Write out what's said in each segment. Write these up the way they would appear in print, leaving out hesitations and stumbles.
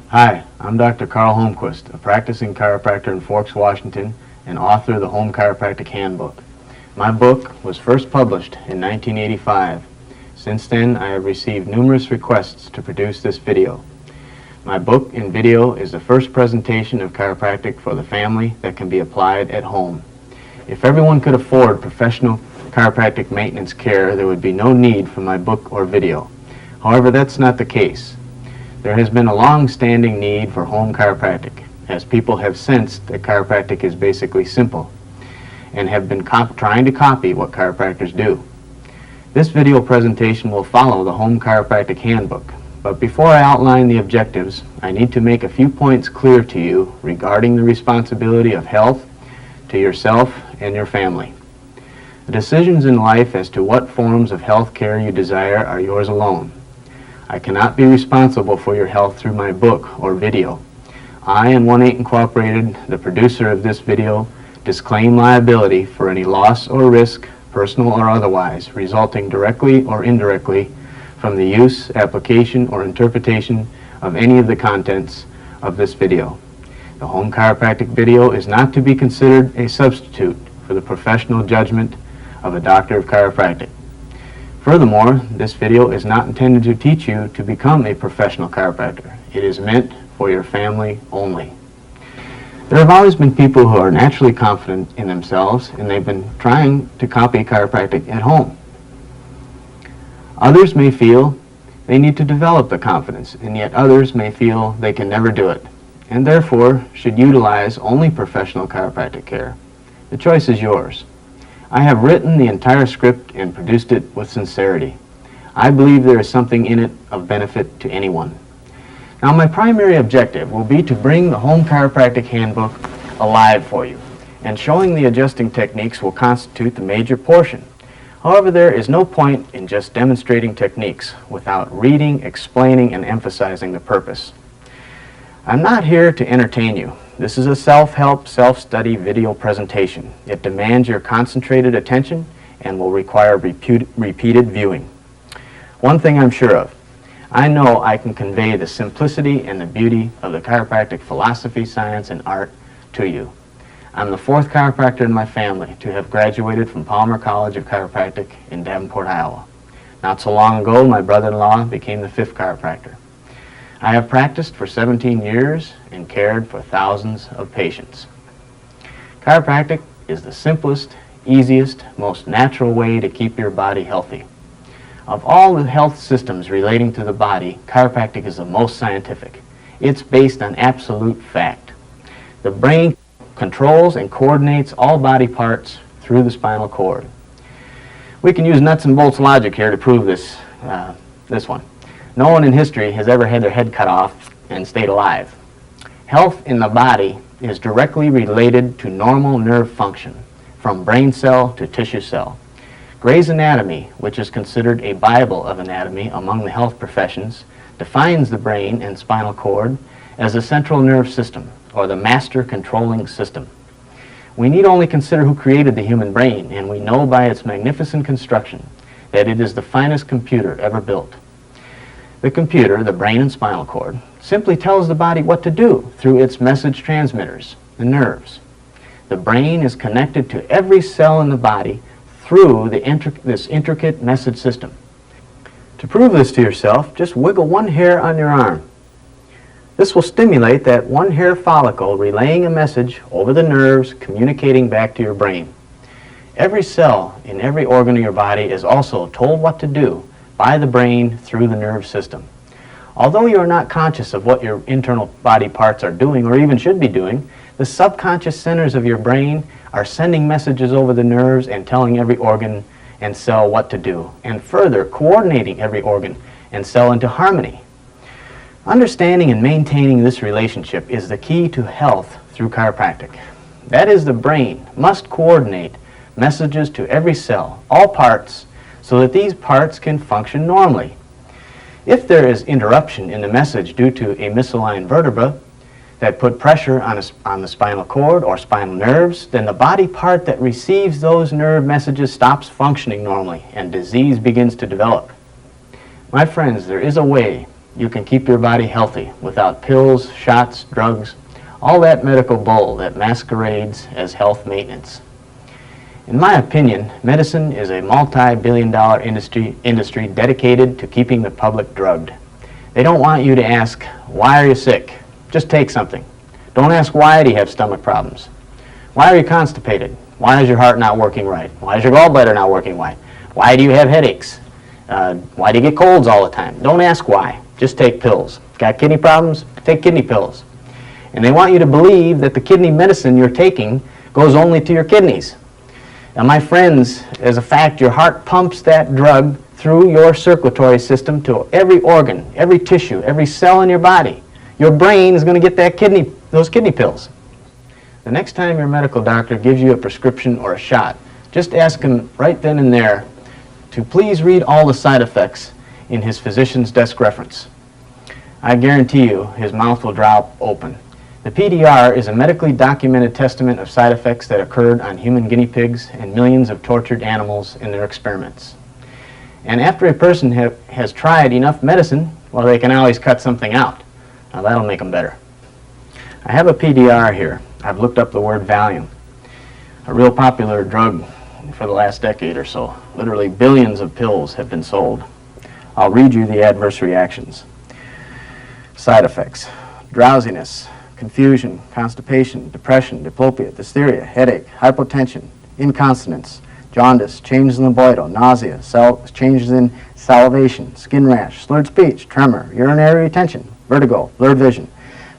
Hi, I'm Dr. Carl Holmquist, a practicing chiropractor in Forks, Washington, and author of the Home Chiropractic Handbook. My book was first published in 1985. Since then, I have received numerous requests to produce this video. My book and video is the first presentation of chiropractic for the family that can be applied at home. If everyone could afford professional chiropractic maintenance care, there would be no need for my book or video. However, that's not the case. There has been a long-standing need for home chiropractic, as people have sensed that chiropractic is basically simple and have been trying to copy what chiropractors do. This video presentation will follow the Home Chiropractic Handbook, but before I outline the objectives, I need to make a few points clear to you regarding the responsibility of health to yourself and your family. The decisions in life as to what forms of health care you desire are yours alone. I cannot be responsible for your health through my book or video. I and 1-8 Incorporated, the producer of this video, disclaim liability for any loss or risk, personal or otherwise, resulting directly or indirectly from the use, application, or interpretation of any of the contents of this video. The Home Chiropractic video is not to be considered a substitute for the professional judgment of a doctor of chiropractic. Furthermore, this video is not intended to teach you to become a professional chiropractor. It is meant for your family only. There have always been people who are naturally confident in themselves, and they've been trying to copy chiropractic at home. Others may feel they need to develop the confidence, and yet others may feel they can never do it, and therefore should utilize only professional chiropractic care. The choice is yours. I have written the entire script and produced it with sincerity. I believe there is something in it of benefit to anyone. Now, my primary objective will be to bring the Home Chiropractic Handbook alive for you, and showing the adjusting techniques will constitute the major portion. However, there is no point in just demonstrating techniques without reading, explaining, and emphasizing the purpose. I'm not here to entertain you. This is a self-help, self-study video presentation. It demands your concentrated attention and will require repeated viewing. One thing I'm sure of, I know I can convey the simplicity and the beauty of the chiropractic philosophy, science, and art to you. I'm the fourth chiropractor in my family to have graduated from Palmer College of Chiropractic in Davenport, Iowa. Not so long ago, my brother-in-law became the fifth chiropractor. I have practiced for 17 years and cared for thousands of patients. Chiropractic is the simplest, easiest, most natural way to keep your body healthy. Of all the health systems relating to the body, chiropractic is the most scientific. It's based on absolute fact. The brain controls and coordinates all body parts through the spinal cord. We can use nuts and bolts logic here to prove this one. No one in history has ever had their head cut off and stayed alive. Health in the body is directly related to normal nerve function, from brain cell to tissue cell. Gray's Anatomy, which is considered a Bible of anatomy among the health professions, defines the brain and spinal cord as the central nerve system, or the master controlling system. We need only consider who created the human brain, and we know by its magnificent construction that it is the finest computer ever built. The computer, the brain and spinal cord, simply tells the body what to do through its message transmitters, the nerves. The brain is connected to every cell in the body through this intricate message system. To prove this to yourself, just wiggle one hair on your arm. This will stimulate that one hair follicle relaying a message over the nerves, communicating back to your brain. Every cell in every organ of your body is also told what to do by the brain through the nerve system. Although you are not conscious of what your internal body parts are doing or even should be doing, the subconscious centers of your brain are sending messages over the nerves and telling every organ and cell what to do, and further coordinating every organ and cell into harmony. Understanding and maintaining this relationship is the key to health through chiropractic. That is, the brain must coordinate messages to every cell, all parts, so that these parts can function normally. If there is interruption in the message due to a misaligned vertebra that put pressure on the spinal cord or spinal nerves, then the body part that receives those nerve messages stops functioning normally and disease begins to develop. My friends, there is a way you can keep your body healthy without pills, shots, drugs, all that medical bull that masquerades as health maintenance. In my opinion, medicine is a multi-billion-dollar industry dedicated to keeping the public drugged. They don't want you to ask, why are you sick? Just take something. Don't ask, why do you have stomach problems? Why are you constipated? Why is your heart not working right? Why is your gallbladder not working right? Why do you have headaches? Why do you get colds all the time? Don't ask why. Just take pills. Got kidney problems? Take kidney pills. And they want you to believe that the kidney medicine you're taking goes only to your kidneys. Now, my friends, as a fact, your heart pumps that drug through your circulatory system to every organ, every tissue, every cell in your body. Your brain is going to get those kidney pills. The next time your medical doctor gives you a prescription or a shot, just ask him right then and there to please read all the side effects in his physician's desk reference. I guarantee you his mouth will drop open. The PDR is a medically documented testament of side effects that occurred on human guinea pigs and millions of tortured animals in their experiments. And after a person has tried enough medicine, well, they can always cut something out. Now that'll make them better. I have a PDR here. I've looked up the word Valium, a real popular drug for the last decade or so. Literally billions of pills have been sold. I'll read you the adverse reactions. Side effects: drowsiness, confusion, constipation, depression, diplopia, dysphoria, headache, hypotension, incontinence, jaundice, changes in libido, nausea, changes in salivation, skin rash, slurred speech, tremor, urinary retention, vertigo, blurred vision.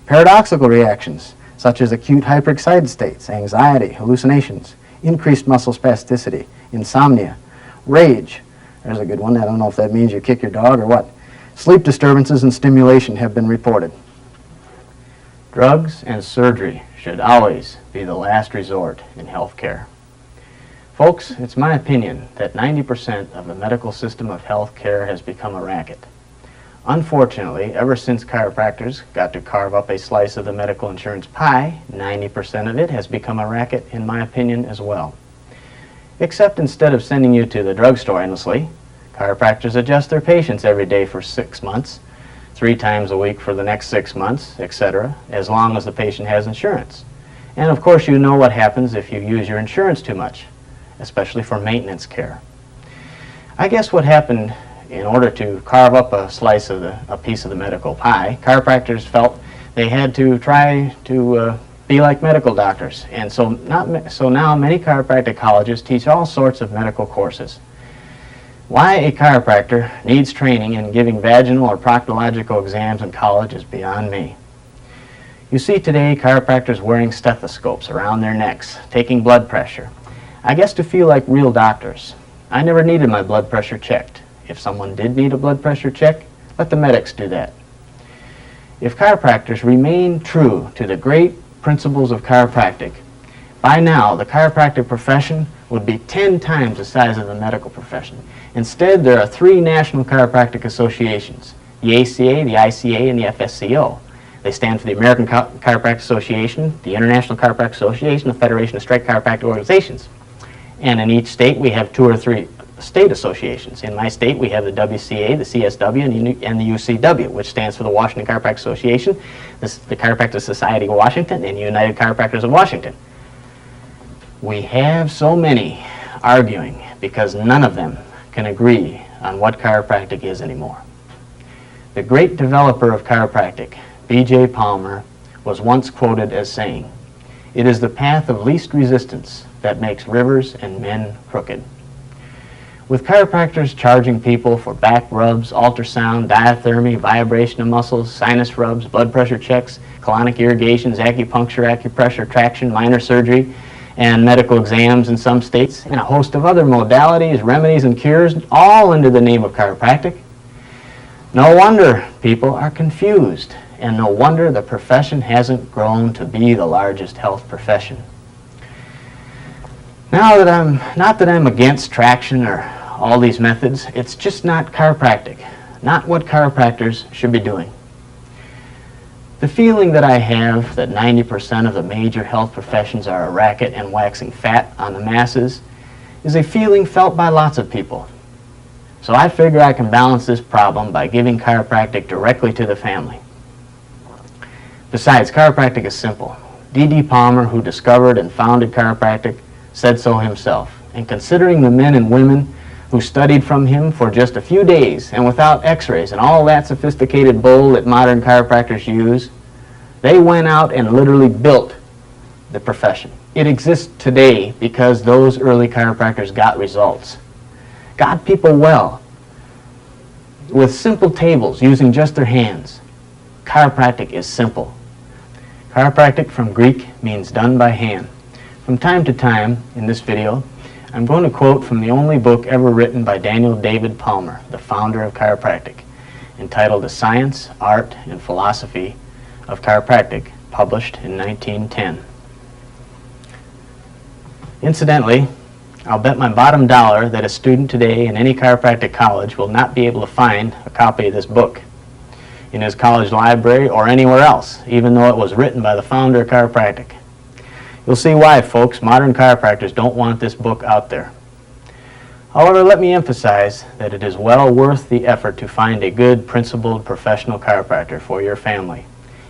Paradoxical reactions such as acute hyperexcited states, anxiety, hallucinations, increased muscle spasticity, insomnia, rage. There's a good one. I don't know if that means you kick your dog or what. Sleep disturbances and stimulation have been reported. Drugs and surgery should always be the last resort in health care. Folks, it's my opinion that 90% of the medical system of health care has become a racket. Unfortunately, ever since chiropractors got to carve up a slice of the medical insurance pie, 90% of it has become a racket, in my opinion, as well. Except instead of sending you to the drugstore endlessly, chiropractors adjust their patients every day for 6 months, 3 times a week for the next 6 months, etc., as long as the patient has insurance. And of course, you know what happens if you use your insurance too much, especially for maintenance care. I guess what happened, in order to carve up a piece of the medical pie, chiropractors felt they had to try to be like medical doctors. And so now many chiropractic colleges teach all sorts of medical courses. Why a chiropractor needs training in giving vaginal or proctological exams in college is beyond me. You see today chiropractors wearing stethoscopes around their necks, taking blood pressure. I guess to feel like real doctors. I never needed my blood pressure checked. If someone did need a blood pressure check, let the medics do that. If chiropractors remain true to the great principles of chiropractic, by now the chiropractic profession would be 10 times the size of the medical profession. Instead, there are 3 national chiropractic associations, the ACA, the ICA, and the FSCO. They stand for the American Chiropractic Association, the International Chiropractic Association, the Federation of Strike Chiropractic Organizations. And in each state, we have 2 or 3 state associations. In my state, we have the WCA, the CSW, and the UCW, which stands for the Washington Chiropractic Association, the Chiropractic Society of Washington, and United Chiropractors of Washington. We have so many arguing because none of them can agree on what chiropractic is anymore. The great developer of chiropractic, B.J. Palmer, was once quoted as saying, "It is the path of least resistance that makes rivers and men crooked." With chiropractors charging people for back rubs, ultrasound, diathermy, vibration of muscles, sinus rubs, blood pressure checks, colonic irrigations, acupuncture, acupressure, traction, minor surgery, and medical exams in some states, and a host of other modalities, remedies, and cures, all under the name of chiropractic. No wonder people are confused, and no wonder the profession hasn't grown to be the largest health profession. Not that I'm against traction or all these methods, it's just not chiropractic, not what chiropractors should be doing. The feeling that I have that 90% of the major health professions are a racket and waxing fat on the masses is a feeling felt by lots of people. So I figure I can balance this problem by giving chiropractic directly to the family. Besides, chiropractic is simple. D.D. Palmer, who discovered and founded chiropractic, said so himself. And considering the men and women who studied from him for just a few days and without x-rays and all that sophisticated bull that modern chiropractors use, they went out and literally built the profession. It exists today because those early chiropractors got results. Got people well with simple tables using just their hands. Chiropractic is simple. Chiropractic from Greek means done by hand. From time to time in this video, I'm going to quote from the only book ever written by Daniel David Palmer, the founder of chiropractic, entitled The Science, Art, and Philosophy of Chiropractic, published in 1910. Incidentally, I'll bet my bottom dollar that a student today in any chiropractic college will not be able to find a copy of this book in his college library or anywhere else, even though it was written by the founder of chiropractic. You'll see why, folks. Modern chiropractors don't want this book out there. However, let me emphasize that it is well worth the effort to find a good, principled, professional chiropractor for your family,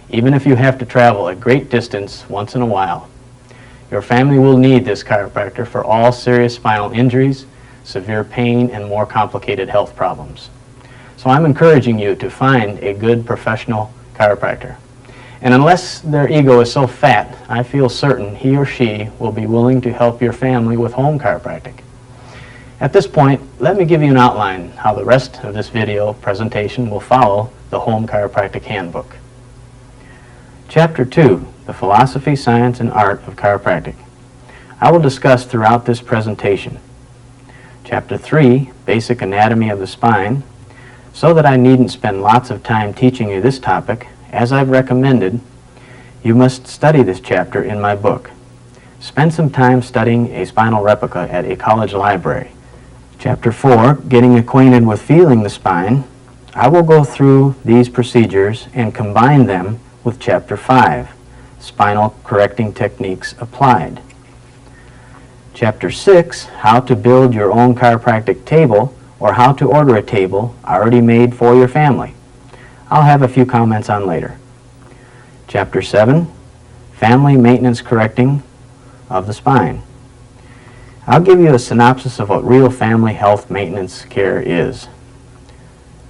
even if you have to travel a great distance once in a while. Your family will need this chiropractor for all serious spinal injuries, severe pain, and more complicated health problems. So I'm encouraging you to find a good professional chiropractor. And unless their ego is so fat, I feel certain he or she will be willing to help your family with home chiropractic. At this point, let me give you an outline how the rest of this video presentation will follow the Home Chiropractic Handbook. Chapter 2, The Philosophy, Science, and Art of Chiropractic. I will discuss throughout this presentation. Chapter 3, Basic Anatomy of the Spine. So that I needn't spend lots of time teaching you this topic, as I've recommended, you must study this chapter in my book. Spend some time studying a spinal replica at a college library. Chapter 4, Getting Acquainted with Feeling the Spine. I will go through these procedures and combine them with Chapter 5, Spinal Correcting Techniques Applied. Chapter 6, How to Build Your Own Chiropractic Table, or how to order a table already made for your family. I'll have a few comments on later. Chapter 7, Family Maintenance Correcting of the Spine. I'll give you a synopsis of what real family health maintenance care is.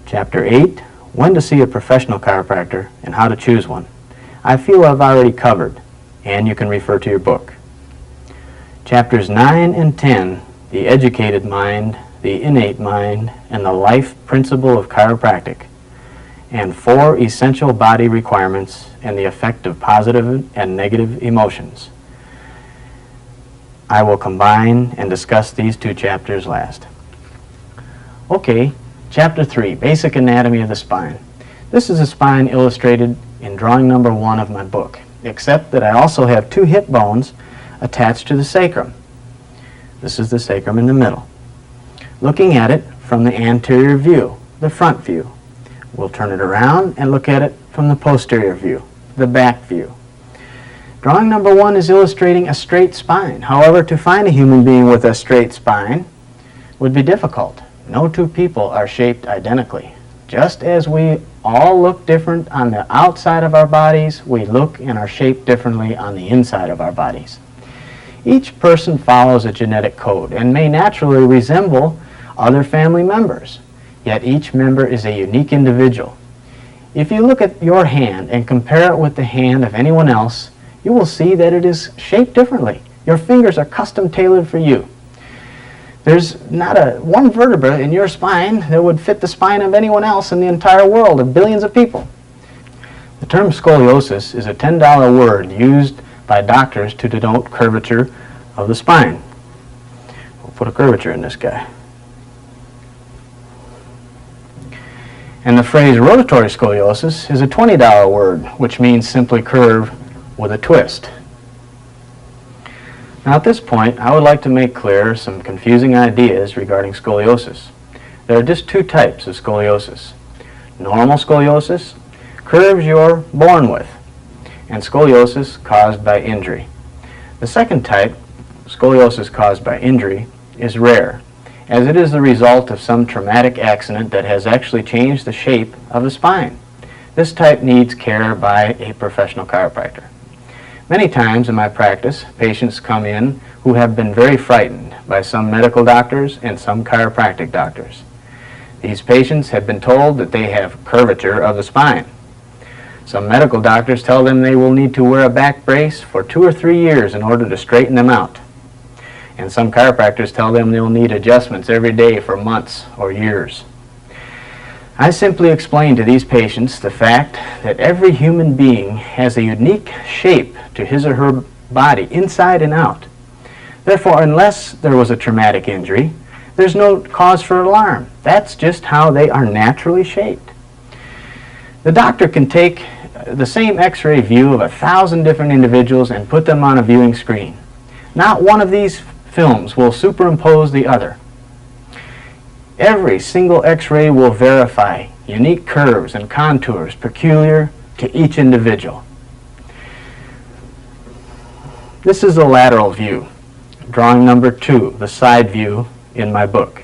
Chapter 8, When to see a professional chiropractor and how to choose one. I feel I've already covered, and you can refer to your book. Chapters 9 and 10, The Educated Mind, the Innate Mind, and the Life Principle of Chiropractic, and 4 essential body requirements and the effect of positive and negative emotions. I will combine and discuss these 2 chapters last. Okay, Chapter 3, Basic Anatomy of the Spine. This is a spine illustrated in drawing number 1 of my book, except that I also have 2 hip bones attached to the sacrum. This is the sacrum in the middle. Looking at it from the anterior view, the front view. We'll turn it around and look at it from the posterior view, the back view. Drawing number 1 is illustrating a straight spine. However, to find a human being with a straight spine would be difficult. No 2 people are shaped identically. Just as we all look different on the outside of our bodies, we look and are shaped differently on the inside of our bodies. Each person follows a genetic code and may naturally resemble other family members, yet each member is a unique individual. If you look at your hand and compare it with the hand of anyone else, you will see that it is shaped differently. Your fingers are custom tailored for you. There's not one vertebra in your spine that would fit the spine of anyone else in the entire world of billions of people. The term scoliosis is a $10 word used by doctors to denote curvature of the spine. We'll put a curvature in this guy. And the phrase rotatory scoliosis is a $20 word, which means simply curve with a twist. Now at this point, I would like to make clear some confusing ideas regarding scoliosis. There are just 2 types of scoliosis. Normal scoliosis, curves you're born with, and scoliosis caused by injury. The second type, scoliosis caused by injury, is rare, as it is the result of some traumatic accident that has actually changed the shape of the spine. This type needs care by a professional chiropractor. Many times in my practice, patients come in who have been very frightened by some medical doctors and some chiropractic doctors. These patients have been told that they have curvature of the spine. Some medical doctors tell them they will need to wear a back brace for 2 or 3 years in order to straighten them out. And some chiropractors tell them they'll need adjustments every day for months or years. I simply explain to these patients the fact that every human being has a unique shape to his or her body, inside and out. Therefore, unless there was a traumatic injury, there's no cause for alarm. That's just how they are naturally shaped. The doctor can take the same x-ray view of 1,000 different individuals and put them on a viewing screen. Not one of these films will superimpose the other. Every single x-ray will verify unique curves and contours peculiar to each individual. This is a lateral view, drawing number 2, the side view in my book.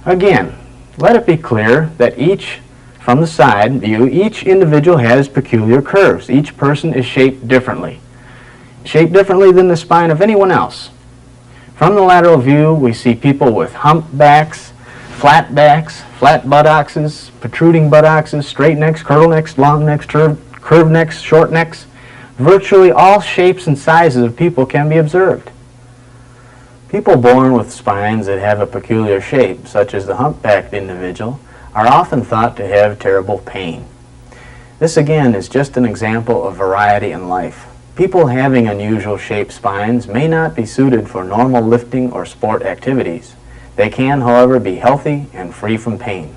Again, let it be clear that from the side view, each individual has peculiar curves. Each person is shaped differently than the spine of anyone else. From the lateral view, we see people with humpbacks, flat buttocks, protruding buttocks, straight necks, turtlenecks, long necks, curved necks, short necks. Virtually all shapes and sizes of people can be observed. People born with spines that have a peculiar shape, such as the humpbacked individual, are often thought to have terrible pain. This again is just an example of variety in life. People having unusual shaped spines may not be suited for normal lifting or sport activities. They can, however, be healthy and free from pain.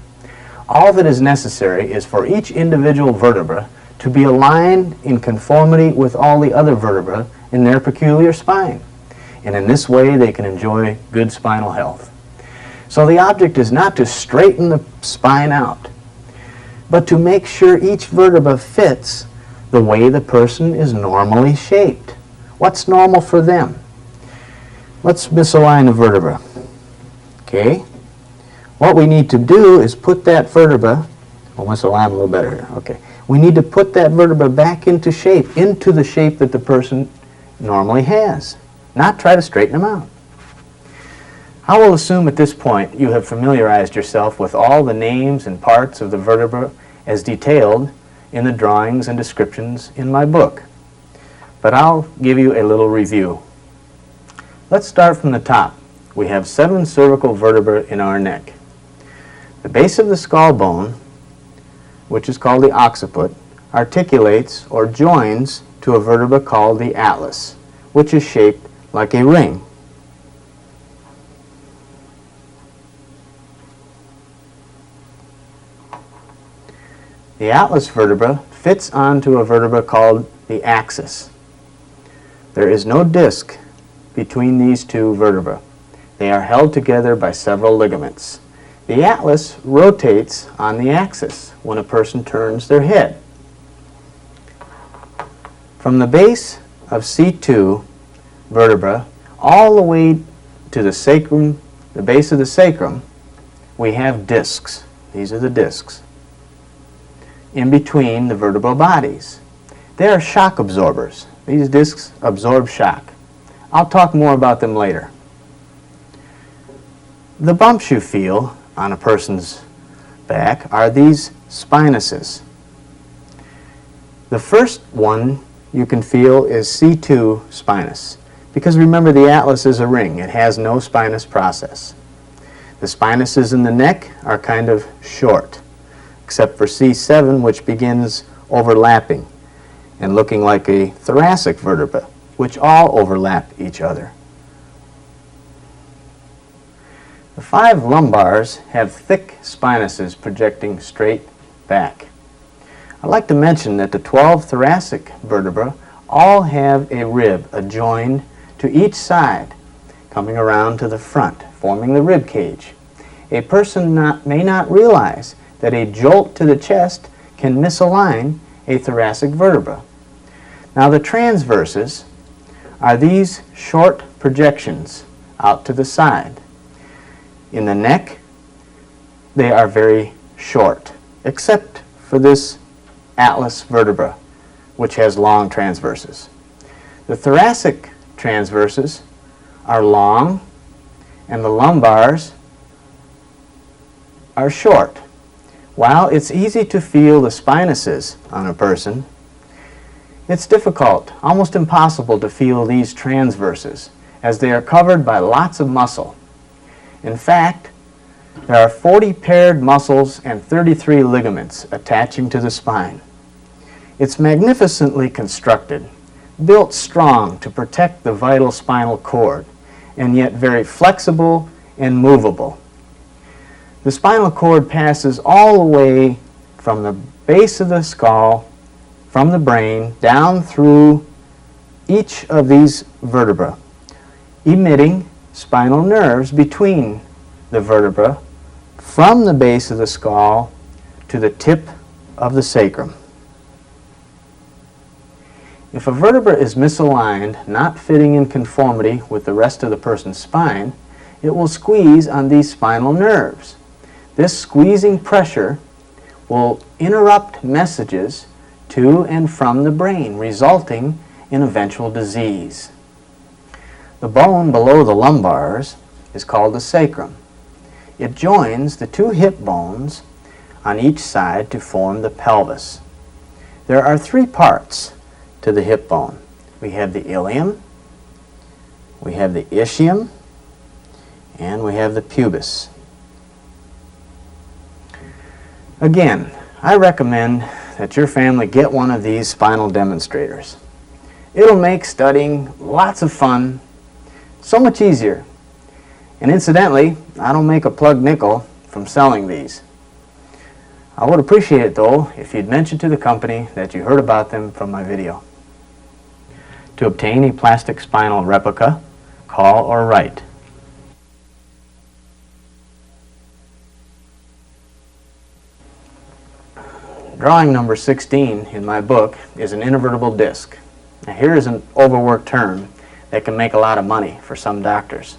All that is necessary is for each individual vertebra to be aligned in conformity with all the other vertebrae in their peculiar spine. And in this way, they can enjoy good spinal health. So the object is not to straighten the spine out, but to make sure each vertebra fits the way the person is normally shaped. What's normal for them? Let's misalign the vertebra. Okay? What we need to do is put that vertebra, we'll misalign a little better here. Okay. We need to put that vertebra back into the shape that the person normally has, not try to straighten them out. I will assume at this point you have familiarized yourself with all the names and parts of the vertebra as detailed in the drawings and descriptions in my book. But I'll give you a little review. Let's start from the top. We have 7 cervical vertebrae in our neck. The base of the skull bone, which is called the occiput, articulates or joins to a vertebra called the atlas, which is shaped like a ring. The atlas vertebra fits onto a vertebra called the axis. There is no disc between these two vertebrae. They are held together by several ligaments. The atlas rotates on the axis when a person turns their head. From the base of C2 vertebra all the way to the sacrum, the base of the sacrum, we have discs. These are the discs in between the vertebral bodies. They are shock absorbers. These discs absorb shock. I'll talk more about them later. The bumps you feel on a person's back are these spinuses. The first one you can feel is C2 spinous, because remember the atlas is a ring. It has no spinous process. The spinuses in the neck are kind of short, except for C7, which begins overlapping and looking like a thoracic vertebra, which all overlap each other. The 5 lumbars have thick spinuses projecting straight back. I'd like to mention that the 12 thoracic vertebrae all have a rib adjoined to each side, coming around to the front, forming the rib cage. A person may not realize that a jolt to the chest can misalign a thoracic vertebra. Now the transverses are these short projections out to the side. In the neck, they are very short, except for this atlas vertebra, which has long transverses. The thoracic transverses are long, and the lumbars are short. While it's easy to feel the spinuses on a person, it's difficult, almost impossible, to feel these transverses, as they are covered by lots of muscle. In fact, there are 40 paired muscles and 33 ligaments attaching to the spine. It's magnificently constructed, built strong to protect the vital spinal cord, and yet very flexible and movable. The spinal cord passes all the way from the base of the skull, from the brain, down through each of these vertebrae, emitting spinal nerves between the vertebra from the base of the skull to the tip of the sacrum. If a vertebra is misaligned, not fitting in conformity with the rest of the person's spine, it will squeeze on these spinal nerves. This squeezing pressure will interrupt messages to and from the brain, resulting in eventual disease. The bone below the lumbars is called the sacrum. It joins the two hip bones on each side to form the pelvis. There are three parts to the hip bone. We have the ilium, we have the ischium, and we have the pubis. Again, I recommend that your family get one of these spinal demonstrators. It'll make studying lots of fun, so much easier. And incidentally, I don't make a plug nickel from selling these. I would appreciate it though if you'd mention to the company that you heard about them from my video. To obtain a plastic spinal replica, call or write. Drawing number 16 in my book is an invertible disc. Now here is an overworked term that can make a lot of money for some doctors.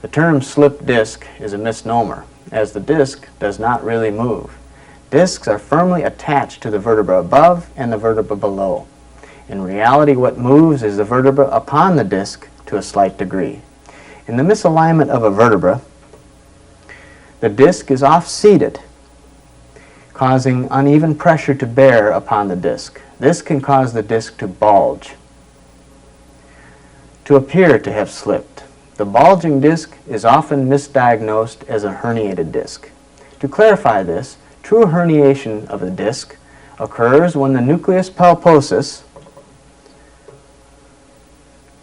The term slip disc is a misnomer, as the disc does not really move. Discs are firmly attached to the vertebra above and the vertebra below. In reality, what moves is the vertebra upon the disc to a slight degree. In the misalignment of a vertebra, the disc is off-seated, causing uneven pressure to bear upon the disc. This can cause the disc to bulge, to appear to have slipped. The bulging disc is often misdiagnosed as a herniated disc. To clarify this, true herniation of the disc occurs when the nucleus pulposus,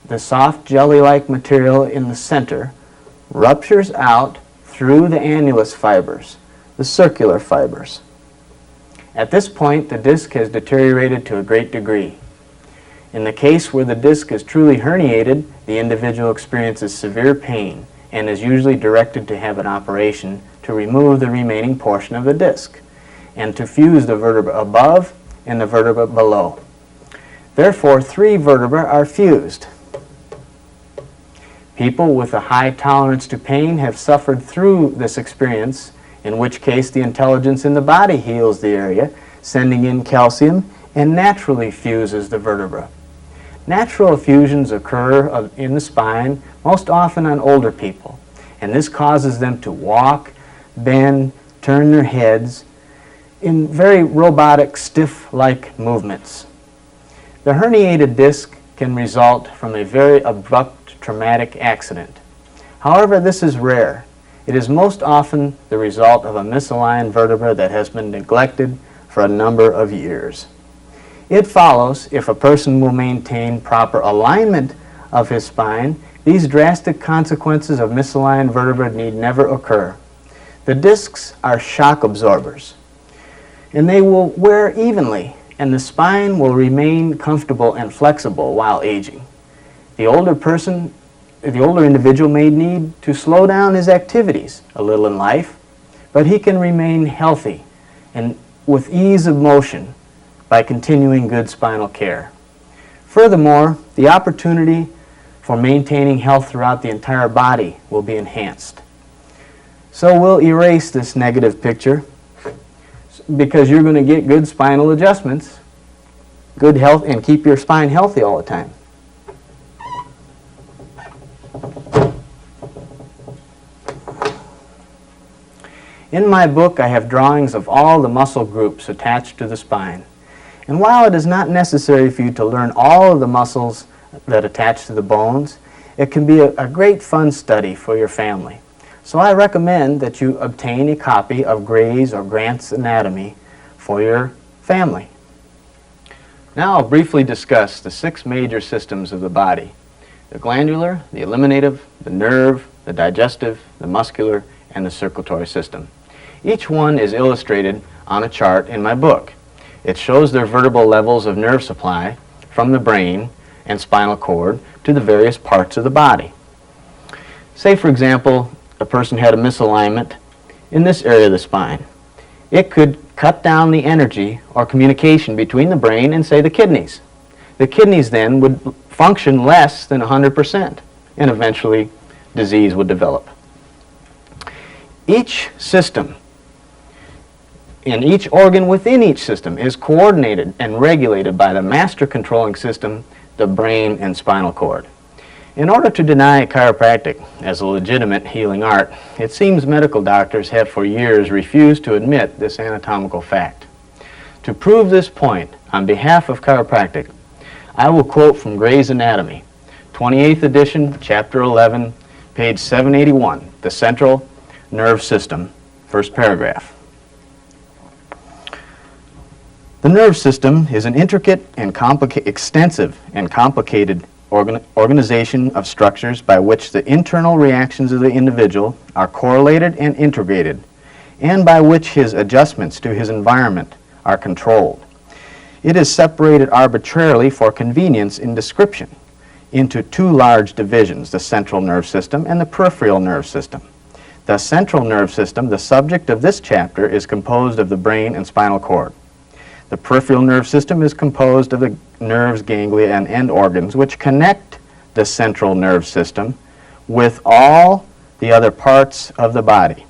the soft jelly-like material in the center, ruptures out through the annulus fibers, the circular fibers. At this point, the disc has deteriorated to a great degree. In the case where the disc is truly herniated, the individual experiences severe pain and is usually directed to have an operation to remove the remaining portion of the disc and to fuse the vertebra above and the vertebra below. Therefore, 3 vertebrae are fused. People with a high tolerance to pain have suffered through this experience, in which case the intelligence in the body heals the area, sending in calcium, and naturally fuses the vertebra. Natural fusions occur in the spine, most often on older people, and this causes them to walk, bend, turn their heads in very robotic, stiff-like movements. The herniated disc can result from a very abrupt traumatic accident. However, this is rare. It is most often the result of a misaligned vertebra that has been neglected for a number of years. It follows, if a person will maintain proper alignment of his spine, these drastic consequences of misaligned vertebra need never occur. The discs are shock absorbers, and they will wear evenly, and the spine will remain comfortable and flexible while aging. The older individual may need to slow down his activities a little in life, but he can remain healthy and with ease of motion by continuing good spinal care. Furthermore, the opportunity for maintaining health throughout the entire body will be enhanced. So we'll erase this negative picture because you're going to get good spinal adjustments, good health, and keep your spine healthy all the time. In my book, I have drawings of all the muscle groups attached to the spine. And while it is not necessary for you to learn all of the muscles that attach to the bones, it can be a great fun study for your family. So I recommend that you obtain a copy of Gray's or Grant's Anatomy for your family. Now I'll briefly discuss the 6 major systems of the body: the glandular, the eliminative, the nerve, the digestive, the muscular, and the circulatory system. Each one is illustrated on a chart in my book. It shows their vertebral levels of nerve supply from the brain and spinal cord to the various parts of the body. Say, for example, a person had a misalignment in this area of the spine. It could cut down the energy or communication between the brain and, say, the kidneys. The kidneys then would function less than 100%, and eventually disease would develop. Each system and each organ within each system is coordinated and regulated by the master controlling system, the brain and spinal cord. In order to deny chiropractic as a legitimate healing art, it seems medical doctors have for years refused to admit this anatomical fact. To prove this point, on behalf of chiropractic, I will quote from Gray's Anatomy, 28th edition, chapter 11, page 781, the central nerve system, first paragraph. The nerve system is an intricate and extensive and complicated organization of structures by which the internal reactions of the individual are correlated and integrated, and by which his adjustments to his environment are controlled. It is separated arbitrarily for convenience in description into 2 large divisions, the central nerve system and the peripheral nerve system. The central nerve system, the subject of this chapter, is composed of the brain and spinal cord. The peripheral nerve system is composed of the nerves, ganglia, and end organs which connect the central nerve system with all the other parts of the body.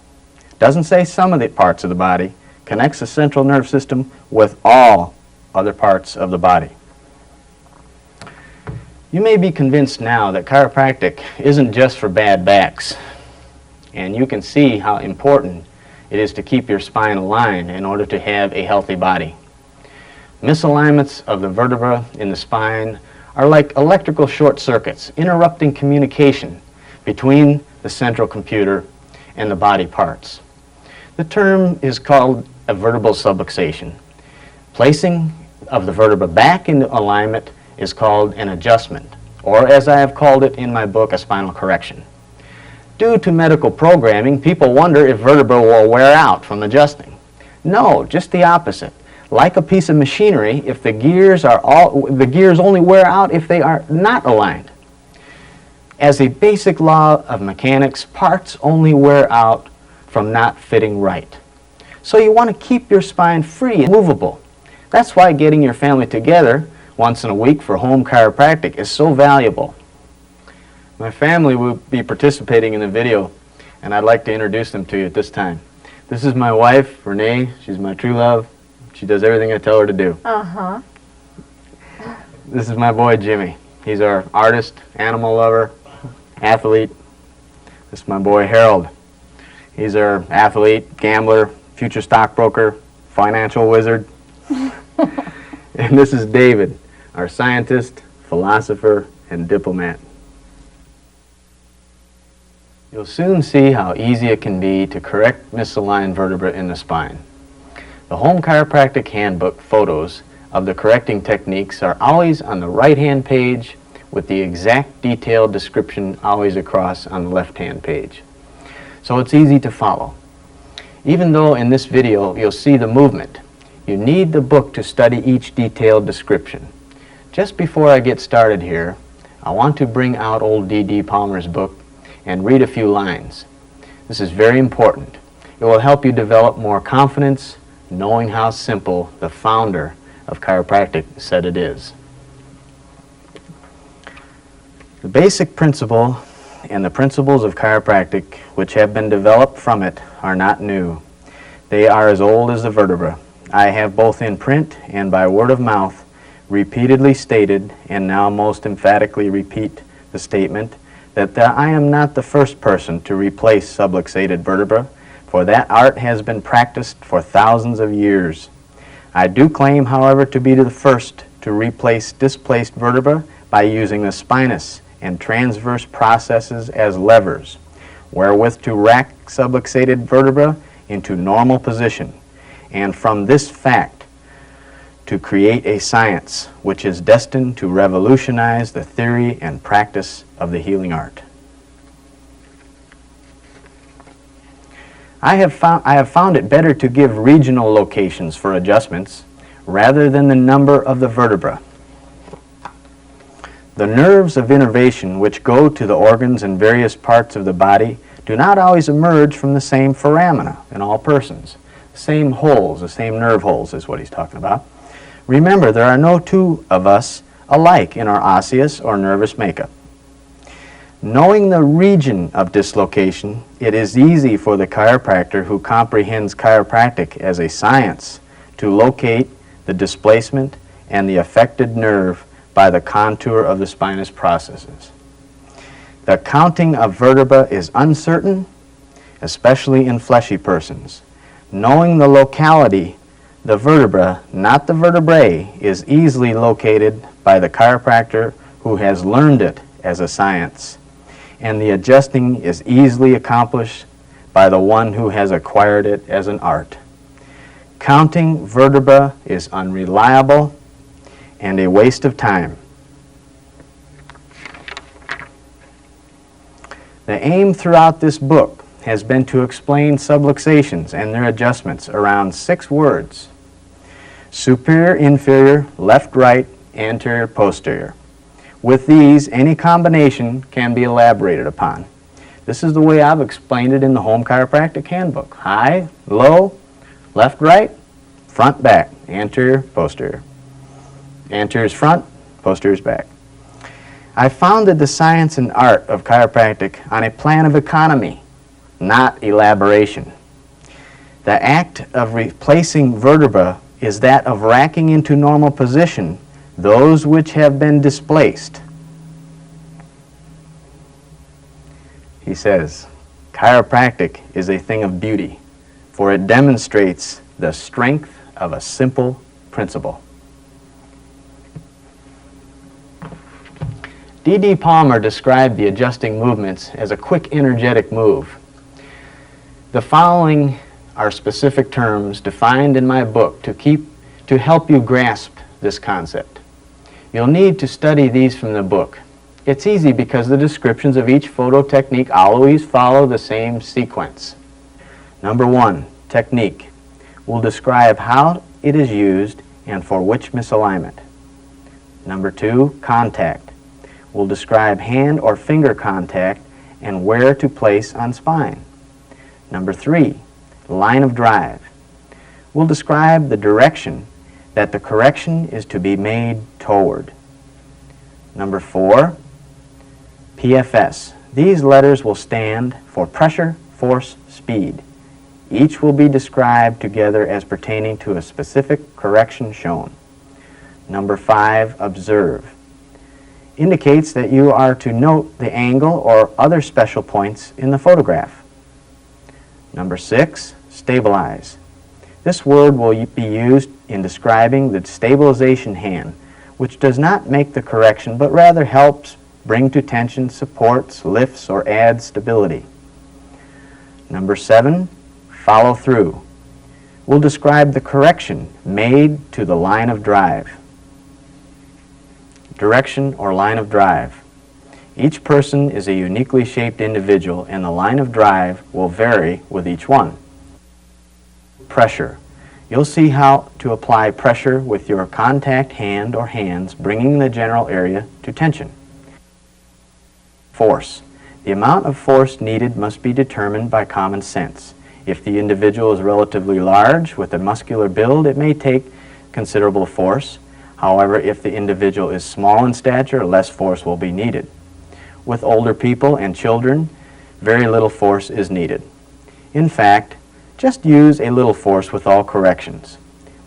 Doesn't say some of the parts of the body, connects the central nerve system with all other parts of the body. You may be convinced now that chiropractic isn't just for bad backs, and you can see how important it is to keep your spine aligned in order to have a healthy body. Misalignments of the vertebra in the spine are like electrical short circuits, interrupting communication between the central computer and the body parts. The term is called a vertebral subluxation. Placing of the vertebra back into alignment is called an adjustment, or as I have called it in my book, a spinal correction. Due to medical programming, people wonder if vertebra will wear out from adjusting. No, just the opposite. Like a piece of machinery, if the gears only wear out if they are not aligned. As a basic law of mechanics, parts only wear out from not fitting right. So you want to keep your spine free and movable. That's why getting your family together once in a week for home chiropractic is so valuable. My family will be participating in the video, and I'd like to introduce them to you at this time. This is my wife, Renee. She's my true love. She does everything I tell her to do. Uh-huh. This is my boy, Jimmy. He's our artist, animal lover, athlete. This is my boy, Harold. He's our athlete, gambler, future stockbroker, financial wizard. And this is David, our scientist, philosopher, and diplomat. You'll soon see how easy it can be to correct misaligned vertebra in the spine. The Home Chiropractic Handbook photos of the correcting techniques are always on the right-hand page with the exact detailed description always across on the left-hand page. So it's easy to follow. Even though in this video you'll see the movement, you need the book to study each detailed description. Just before I get started here, I want to bring out old D.D. Palmer's book and read a few lines. This is very important. It will help you develop more confidence, knowing how simple the founder of chiropractic said it is. The basic principle and the principles of chiropractic which have been developed from it are not new. They are as old as the vertebra. I have both in print and by word of mouth repeatedly stated, and now most emphatically repeat the statement, that I am not the first person to replace subluxated vertebra, for that art has been practiced for thousands of years. I do claim, however, to be the first to replace displaced vertebra by using the spinous and transverse processes as levers, wherewith to rack subluxated vertebra into normal position, and from this fact to create a science which is destined to revolutionize the theory and practice of the healing art. I have found it better to give regional locations for adjustments rather than the number of the vertebra. The nerves of innervation which go to the organs in various parts of the body do not always emerge from the same foramina in all persons. The same holes, the same nerve holes is what he's talking about. Remember, there are no two of us alike in our osseous or nervous makeup. Knowing the region of dislocation, it is easy for the chiropractor who comprehends chiropractic as a science to locate the displacement and the affected nerve by the contour of the spinous processes. The counting of vertebra is uncertain, especially in fleshy persons. Knowing the locality, the vertebra, not the vertebrae, is easily located by the chiropractor who has learned it as a science, and the adjusting is easily accomplished by the one who has acquired it as an art. Counting vertebra is unreliable and a waste of time. The aim throughout this book has been to explain subluxations and their adjustments around 6 words: superior, inferior, left, right, anterior, posterior. With these, any combination can be elaborated upon. This is the way I've explained it in the Home Chiropractic Handbook. High, low, left, right, front, back, anterior, posterior. Anterior is front, posterior is back. I founded the science and art of chiropractic on a plan of economy, not elaboration. The act of replacing vertebra is that of racking into normal position those which have been displaced. He says, chiropractic is a thing of beauty, for it demonstrates the strength of a simple principle. D.D. Palmer described the adjusting movements as a quick, energetic move. The following are specific terms defined in my book to help you grasp this concept. You'll need to study these from the book. It's easy because the descriptions of each photo technique always follow the same sequence. Number 1, technique. We'll describe how it is used and for which misalignment. Number 2, contact. We'll describe hand or finger contact and where to place on spine. Number 3, line of drive. We'll describe the direction that the correction is to be made toward. Number 4, PFS. These letters will stand for pressure, force, speed. Each will be described together as pertaining to a specific correction shown. Number 5, observe. Indicates that you are to note the angle or other special points in the photograph. Number 6, stabilize. This word will be used in describing the stabilization hand, which does not make the correction, but rather helps bring to tension, supports, lifts, or adds stability. Number 7, follow through. We'll describe the correction made to the line of drive. Direction or line of drive. Each person is a uniquely shaped individual, and the line of drive will vary with each one. Pressure. You'll see how to apply pressure with your contact hand or hands, bringing the general area to tension. Force. The amount of force needed must be determined by common sense. If the individual is relatively large with a muscular build, it may take considerable force. However, if the individual is small in stature, less force will be needed. with older people and children, very little force is needed. In fact, just use a little force with all corrections.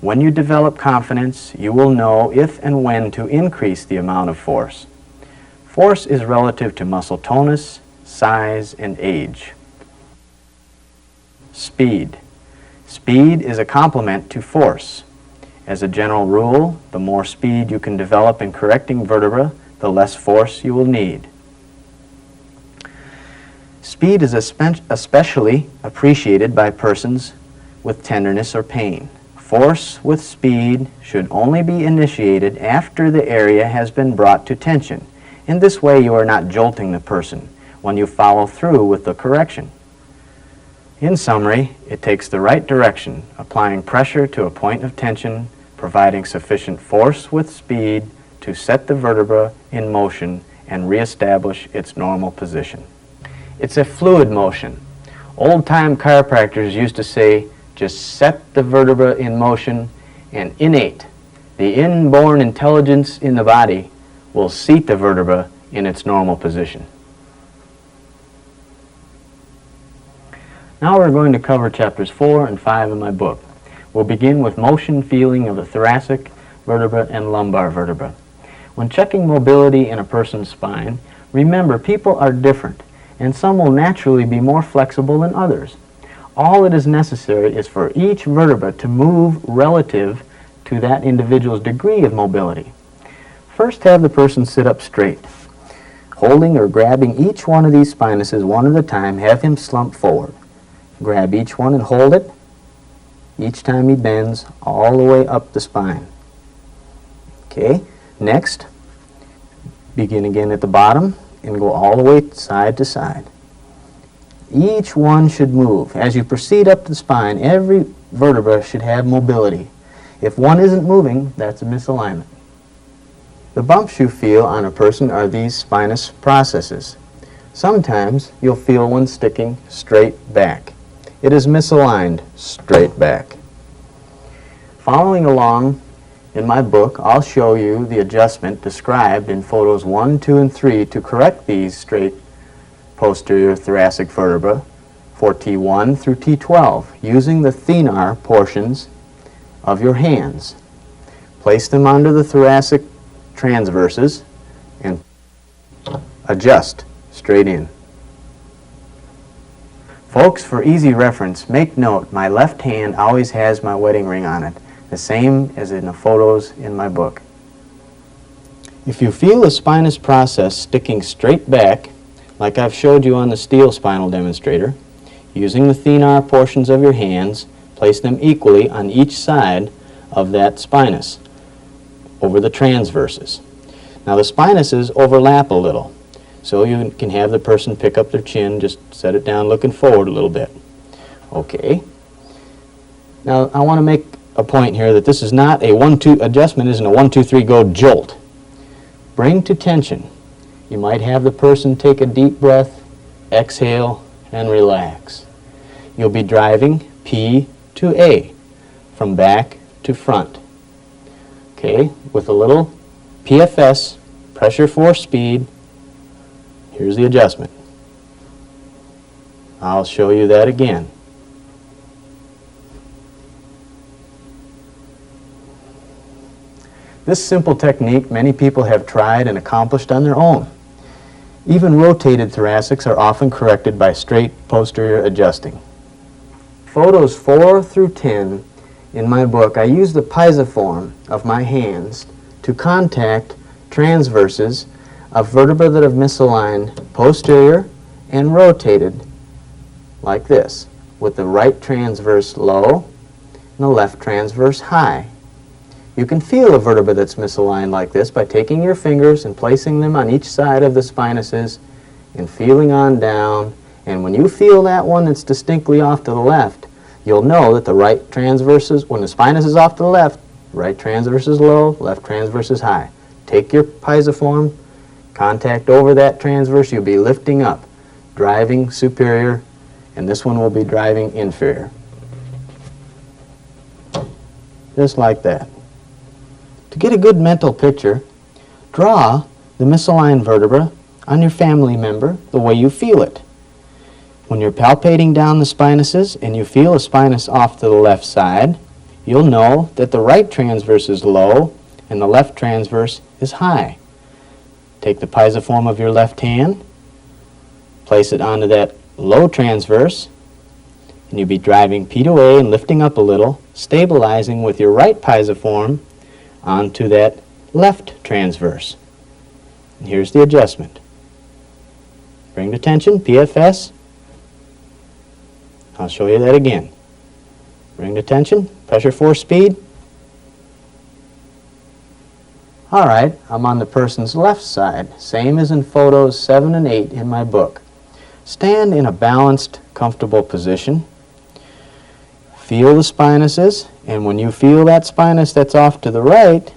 When you develop confidence, you will know if and when to increase the amount of force. Force is relative to muscle tonus, size, and age. Speed. Speed is a complement to force. As a general rule, the more speed you can develop in correcting vertebra, the less force you will need. Speed is especially appreciated by persons with tenderness or pain. Force with speed should only be initiated after the area has been brought to tension. In this way, you are not jolting the person when you follow through with the correction. In summary, it takes the right direction, applying pressure to a point of tension, providing sufficient force with speed to set the vertebra in motion and reestablish its normal position. It's a fluid motion. Old-time chiropractors used to say, just set the vertebra in motion, and innate, the inborn intelligence in the body, will seat the vertebra in its normal position. Now we're going to cover chapters 4 and 5 in my book. We'll begin with motion feeling of the thoracic vertebra and lumbar vertebra. When checking mobility in a person's spine, remember people are different, and some will naturally be more flexible than others. All that is necessary is for each vertebra to move relative to that individual's degree of mobility. First, have the person sit up straight. Holding or grabbing each one of these spinuses one at a time, have him slump forward. Grab each one and hold it. Each time he bends all the way up the spine. Okay, next, begin again at the bottom and go all the way side to side. Each one should move. As you proceed up the spine, every vertebra should have mobility. If one isn't moving, that's a misalignment. The bumps you feel on a person are these spinous processes. Sometimes you'll feel one sticking straight back. It is misaligned straight back. Following along in my book, I'll show you the adjustment described in photos 1, 2, and 3 to correct these straight posterior thoracic vertebra for T1 through T12 using the thenar portions of your hands. Place them under the thoracic transverses and adjust straight in. Folks, for easy reference, make note my left hand always has my wedding ring on it, the same as in the photos in my book. If you feel the spinous process sticking straight back, like I've showed you on the steel spinal demonstrator, using the thenar portions of your hands, place them equally on each side of that spinous, over the transverses. Now the spinuses overlap a little, so you can have the person pick up their chin, just set it down looking forward a little bit. Okay. Now I want to make a point here that this is not a 1-2 adjustment, isn't a 1-2-3 go jolt. Bring to tension. You might have the person take a deep breath, exhale, and relax. You'll be driving P to A, from back to front. Okay, with a little PFS, pressure force speed. Here's the adjustment. I'll show you that again. This simple technique many people have tried and accomplished on their own. Even rotated thoracics are often corrected by straight posterior adjusting. Photos 4 through 10 in my book, I use the piezoform of my hands to contact transverses of vertebrae that have misaligned posterior and rotated like this, with the right transverse low and the left transverse high. You can feel a vertebra that's misaligned like this by taking your fingers and placing them on each side of the spinuses and feeling on down. And when you feel that one that's distinctly off to the left, you'll know that the right transverse is, when the spinous is off to the left, right transverse is low, left transverse is high. Take your piezoform, contact over that transverse, you'll be lifting up, driving superior, and this one will be driving inferior. Just like that. To get a good mental picture, draw the misaligned vertebra on your family member the way you feel it. When you're palpating down the spinuses and you feel a spinous off to the left side, you'll know that the right transverse is low and the left transverse is high. Take the pisiform of your left hand, place it onto that low transverse, and you'll be driving P to A and lifting up a little, stabilizing with your right pisiform onto that left transverse. And here's the adjustment. Bring to tension, PFS. I'll show you that again. Bring to tension, pressure, force, speed. All right, I'm on the person's left side, same as in photos 7 and 8 in my book. Stand in a balanced, comfortable position. Feel the spinuses, and when you feel that spinous that's off to the right,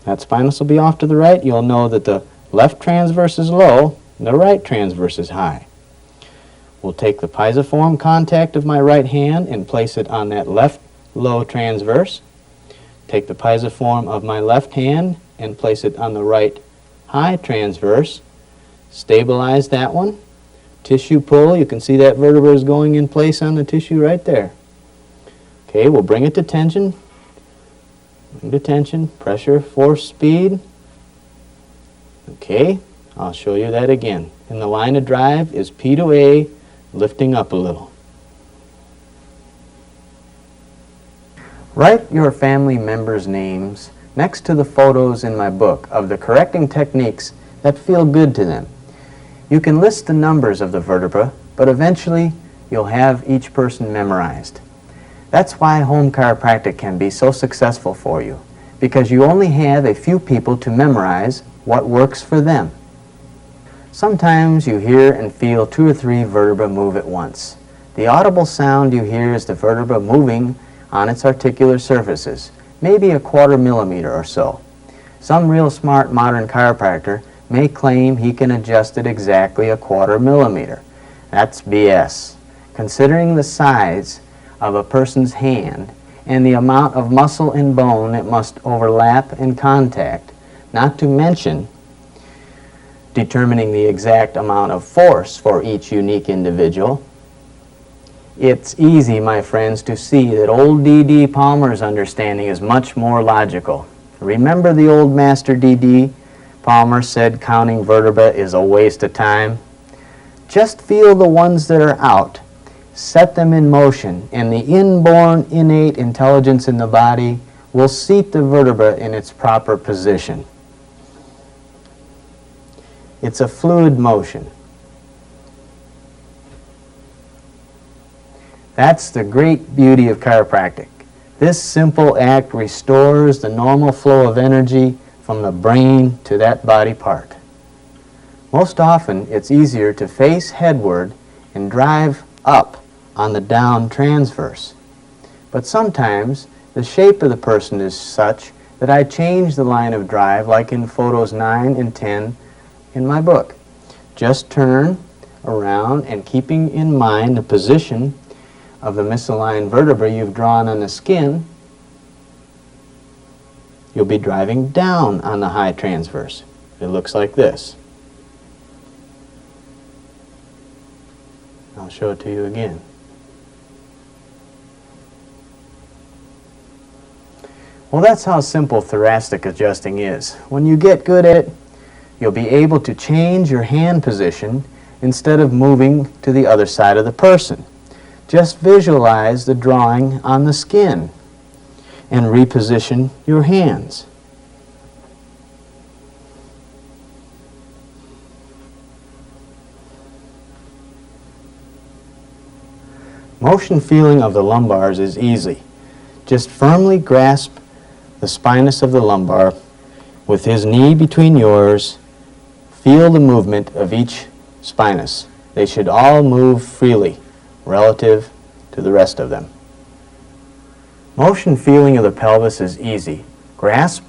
that spinous will be off to the right, you'll know that the left transverse is low and the right transverse is high. We'll take the pisiform contact of my right hand and place it on that left low transverse. Take the pisiform of my left hand and place it on the right high transverse. Stabilize that one. Tissue pull, you can see that vertebra is going in place on the tissue right there. Okay, we'll bring it to tension. Bring to tension, pressure, force, speed. Okay, I'll show you that again. And the line of drive is P to A, lifting up a little. Write your family members' names next to the photos in my book of the correcting techniques that feel good to them. You can list the numbers of the vertebra, but eventually you'll have each person memorized. That's why home chiropractic can be so successful for you, because you only have a few people to memorize what works for them. Sometimes you hear and feel 2 or 3 vertebrae move at once. The audible sound you hear is the vertebra moving on its articular surfaces, maybe a 1/4 millimeter or so. Some real smart modern chiropractor may claim he can adjust it exactly a 1/4 millimeter. That's BS. Considering the size of a person's hand and the amount of muscle and bone it must overlap and contact, not to mention determining the exact amount of force for each unique individual, it's easy, my friends, to see that old D.D. Palmer's understanding is much more logical. Remember the old master D.D. Palmer said counting vertebrae is a waste of time? Just feel the ones that are out, set them in motion, and the inborn, innate intelligence in the body will seat the vertebra in its proper position. It's a fluid motion. That's the great beauty of chiropractic. This simple act restores the normal flow of energy from the brain to that body part. Most often, it's easier to face headward and drive up on the down transverse. But sometimes, the shape of the person is such that I change the line of drive, like in photos 9 and 10 in my book. Just turn around and keeping in mind the position of the misaligned vertebra you've drawn on the skin, you'll be driving down on the high transverse. It looks like this. I'll show it to you again. Well, that's how simple thoracic adjusting is. When you get good at it, you'll be able to change your hand position instead of moving to the other side of the person. Just visualize the drawing on the skin and reposition your hands. Motion feeling of the lumbars is easy. Just firmly grasp the spinous of the lumbar with his knee between yours. Feel the movement of each spinous. They should all move freely relative to the rest of them. Motion feeling of the pelvis is easy. Grasp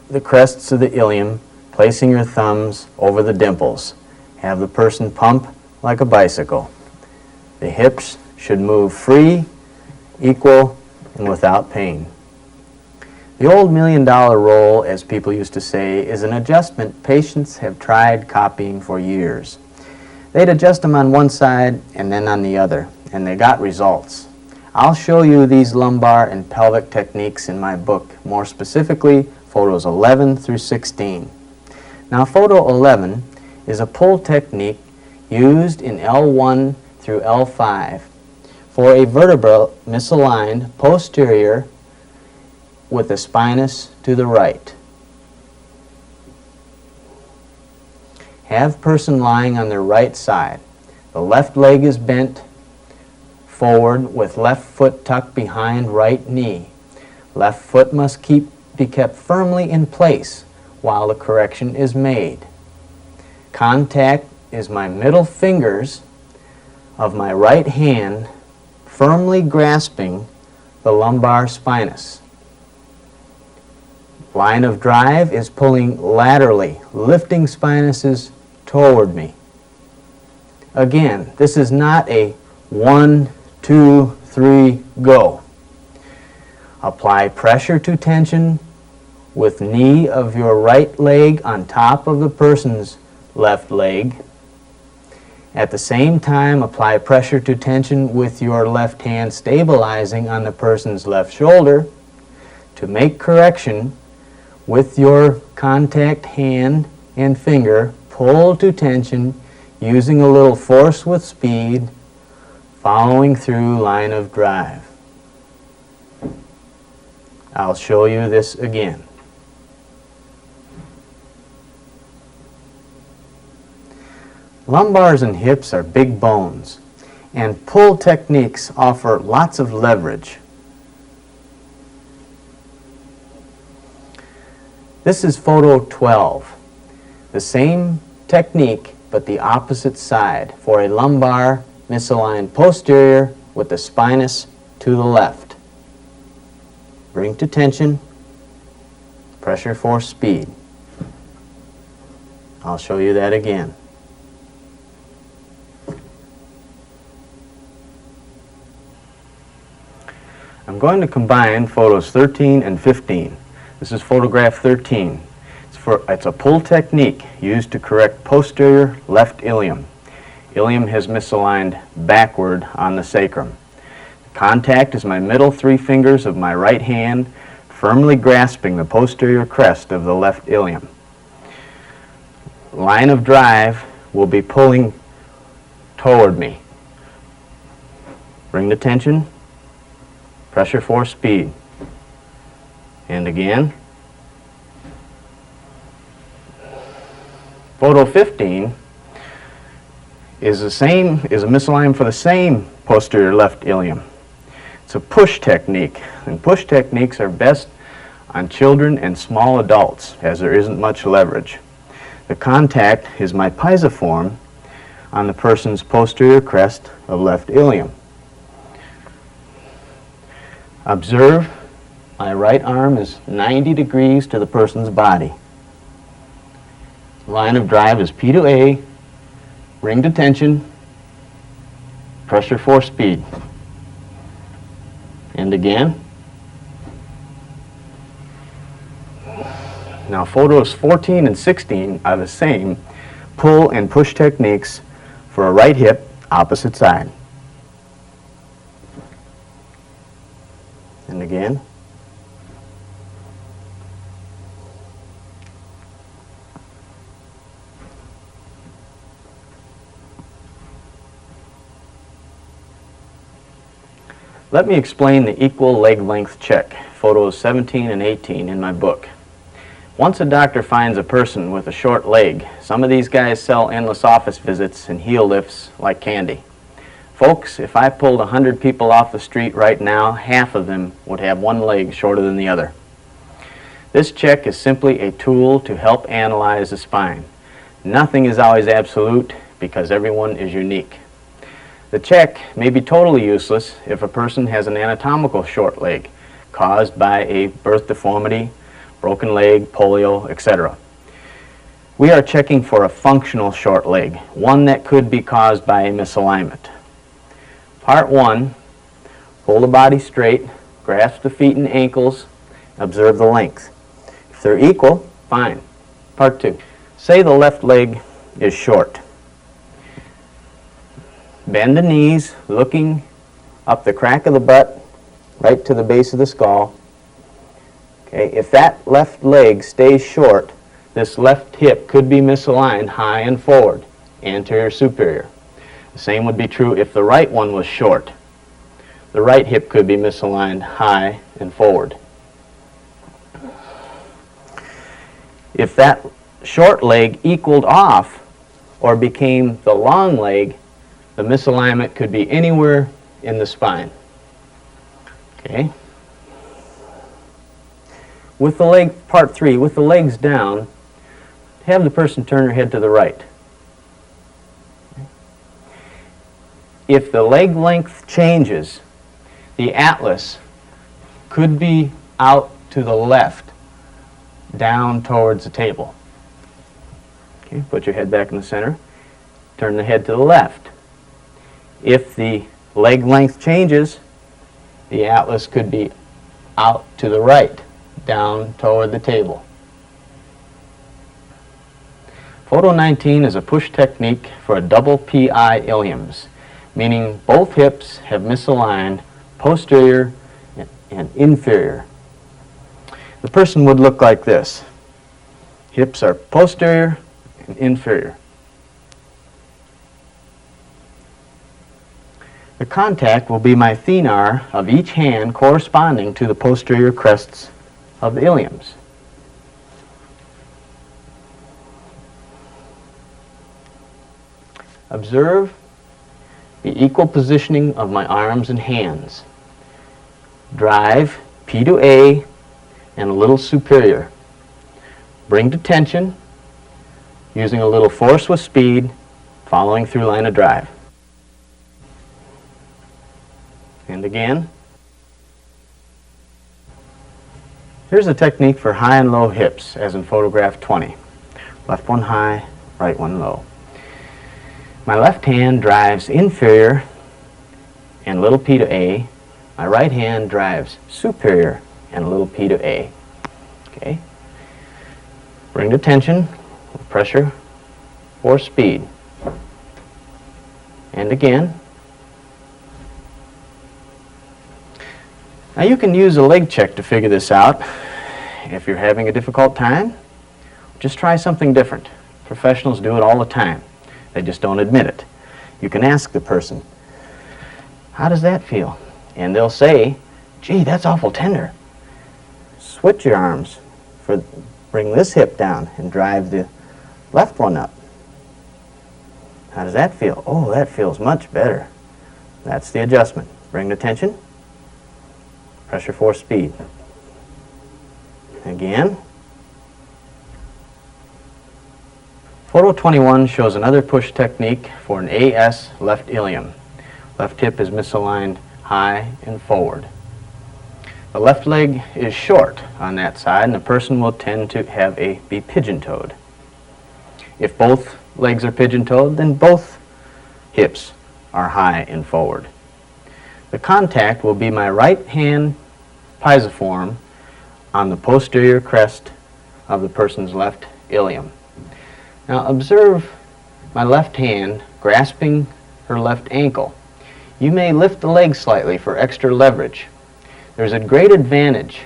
the crests of the ilium, placing your thumbs over the dimples. Have the person pump like a bicycle. The hips should move free, equal, and without pain. The old $1,000,000 roll, as people used to say, is an adjustment patients have tried copying for years. They'd adjust them on one side and then on the other, and they got results. I'll show you these lumbar and pelvic techniques in my book, more specifically photos 11 through 16. Now, photo 11 is a pull technique used in L1 through L5 for a vertebra misaligned posterior with the spinous to the right. Have person lying on their right side. The left leg is bent forward with left foot tucked behind right knee. Left foot must be kept firmly in place while the correction is made. Contact is my middle fingers of my right hand firmly grasping the lumbar spinous. Line of drive is pulling laterally, lifting spinuses toward me. Again, this is not a 1, 2, 3, go. Apply pressure to tension with knee of your right leg on top of the person's left leg. At the same time, apply pressure to tension with your left hand stabilizing on the person's left shoulder. To make correction, with your contact hand and finger, pull to tension using a little force with speed, following through line of drive. I'll show you this again. Lumbars and hips are big bones, and pull techniques offer lots of leverage. This is photo 12. The same technique, but the opposite side, for a lumbar misaligned posterior with the spinous to the left. Bring to tension, pressure force speed. I'll show you that again. I'm going to combine photos 13 and 15. This is photograph 13. It's a pull technique used to correct posterior left ilium. Ilium has misaligned backward on the sacrum. Contact is my middle 3 fingers of my right hand firmly grasping the posterior crest of the left ilium. Line of drive will be pulling toward me. Bring the tension, pressure force speed. And again. Photo 15 is a misalignment for the same posterior left ilium. It's a push technique, and push techniques are best on children and small adults as there isn't much leverage. The contact is my pisiform on the person's posterior crest of left ilium. Observe my right arm is 90 degrees to the person's body. Line of drive is P to A, ring to tension, pressure force speed. And again. Now photos 14 and 16 are the same pull and push techniques for a right hip, opposite side. And again. Let me explain the equal leg length check, photos 17 and 18 in my book. Once a doctor finds a person with a short leg, some of these guys sell endless office visits and heel lifts like candy. Folks, if I pulled 100 people off the street right now, half of them would have one leg shorter than the other. This check is simply a tool to help analyze the spine. Nothing is always absolute because everyone is unique. The check may be totally useless if a person has an anatomical short leg caused by a birth deformity, broken leg, polio, etc. We are checking for a functional short leg, one that could be caused by a misalignment. Part 1, pull the body straight, grasp the feet and ankles, Observe the length. If they're equal, fine. Part 2. Say the left leg is short. Bend the knees, looking up the crack of the butt, right to the base of the skull. Okay, if that left leg stays short, this left hip could be misaligned high and forward, anterior superior. The same would be true if the right one was short. The right hip could be misaligned high and forward. If that short leg equaled off or became the long leg, the misalignment could be anywhere in the spine. Okay. With the leg, part 3, with the legs down, have the person turn their head to the right. If the leg length changes, the atlas could be out to the left, down towards the table. Okay, put your head back in the center. Turn the head to the left. If the leg length changes, the atlas could be out to the right, down toward the table. Photo 19 is a push technique for a double PI iliums, meaning both hips have misaligned posterior and inferior. The person would look like this. Hips are posterior and inferior. The contact will be my thenar of each hand corresponding to the posterior crests of the iliums. Observe the equal positioning of my arms and hands. Drive P to A and a little superior. Bring to tension, using a little force with speed, following through line of drive. And again. Here's a technique for high and low hips, as in photograph 20. Left one high, right one low. My left hand drives inferior and little P to A. My right hand drives superior and a little P to A. Okay. Bring to tension, pressure, or speed. And again. Now you can use a leg check to figure this out. If you're having a difficult time, just try something different. Professionals do it all the time. They just don't admit it. You can ask the person, how does that feel? And they'll say, gee, that's awful tender. Switch your arms. Bring this hip down and drive the left one up. How does that feel? Oh, that feels much better. That's the adjustment. Bring the tension. Pressure, force, speed. Again. Photo 21 shows another push technique for an AS left ilium. Left hip is misaligned high and forward. The left leg is short on that side, and the person will tend to be pigeon-toed. If both legs are pigeon-toed, then both hips are high and forward. The contact will be my right hand pisiform on the posterior crest of the person's left ilium. Now observe my left hand grasping her left ankle. You may lift the leg slightly for extra leverage. There's a great advantage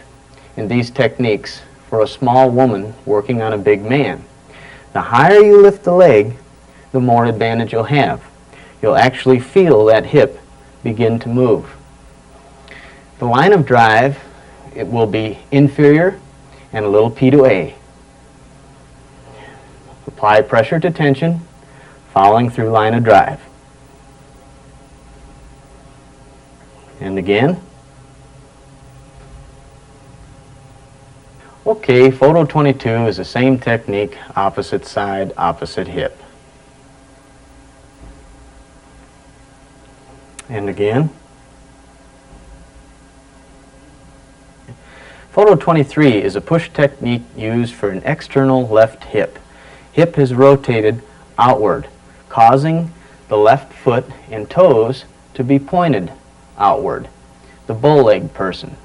in these techniques for a small woman working on a big man. The higher you lift the leg, the more advantage you'll have. You'll actually feel that hip begin to move. The line of drive, it will be inferior and a little P to A. Apply pressure to tension, following through line of drive. And again. Okay, photo 22 is the same technique, opposite side, opposite hip. And again. Photo 23 is a push technique used for an external left hip. Hip is rotated outward, causing the left foot and toes to be pointed outward. The bow leg person.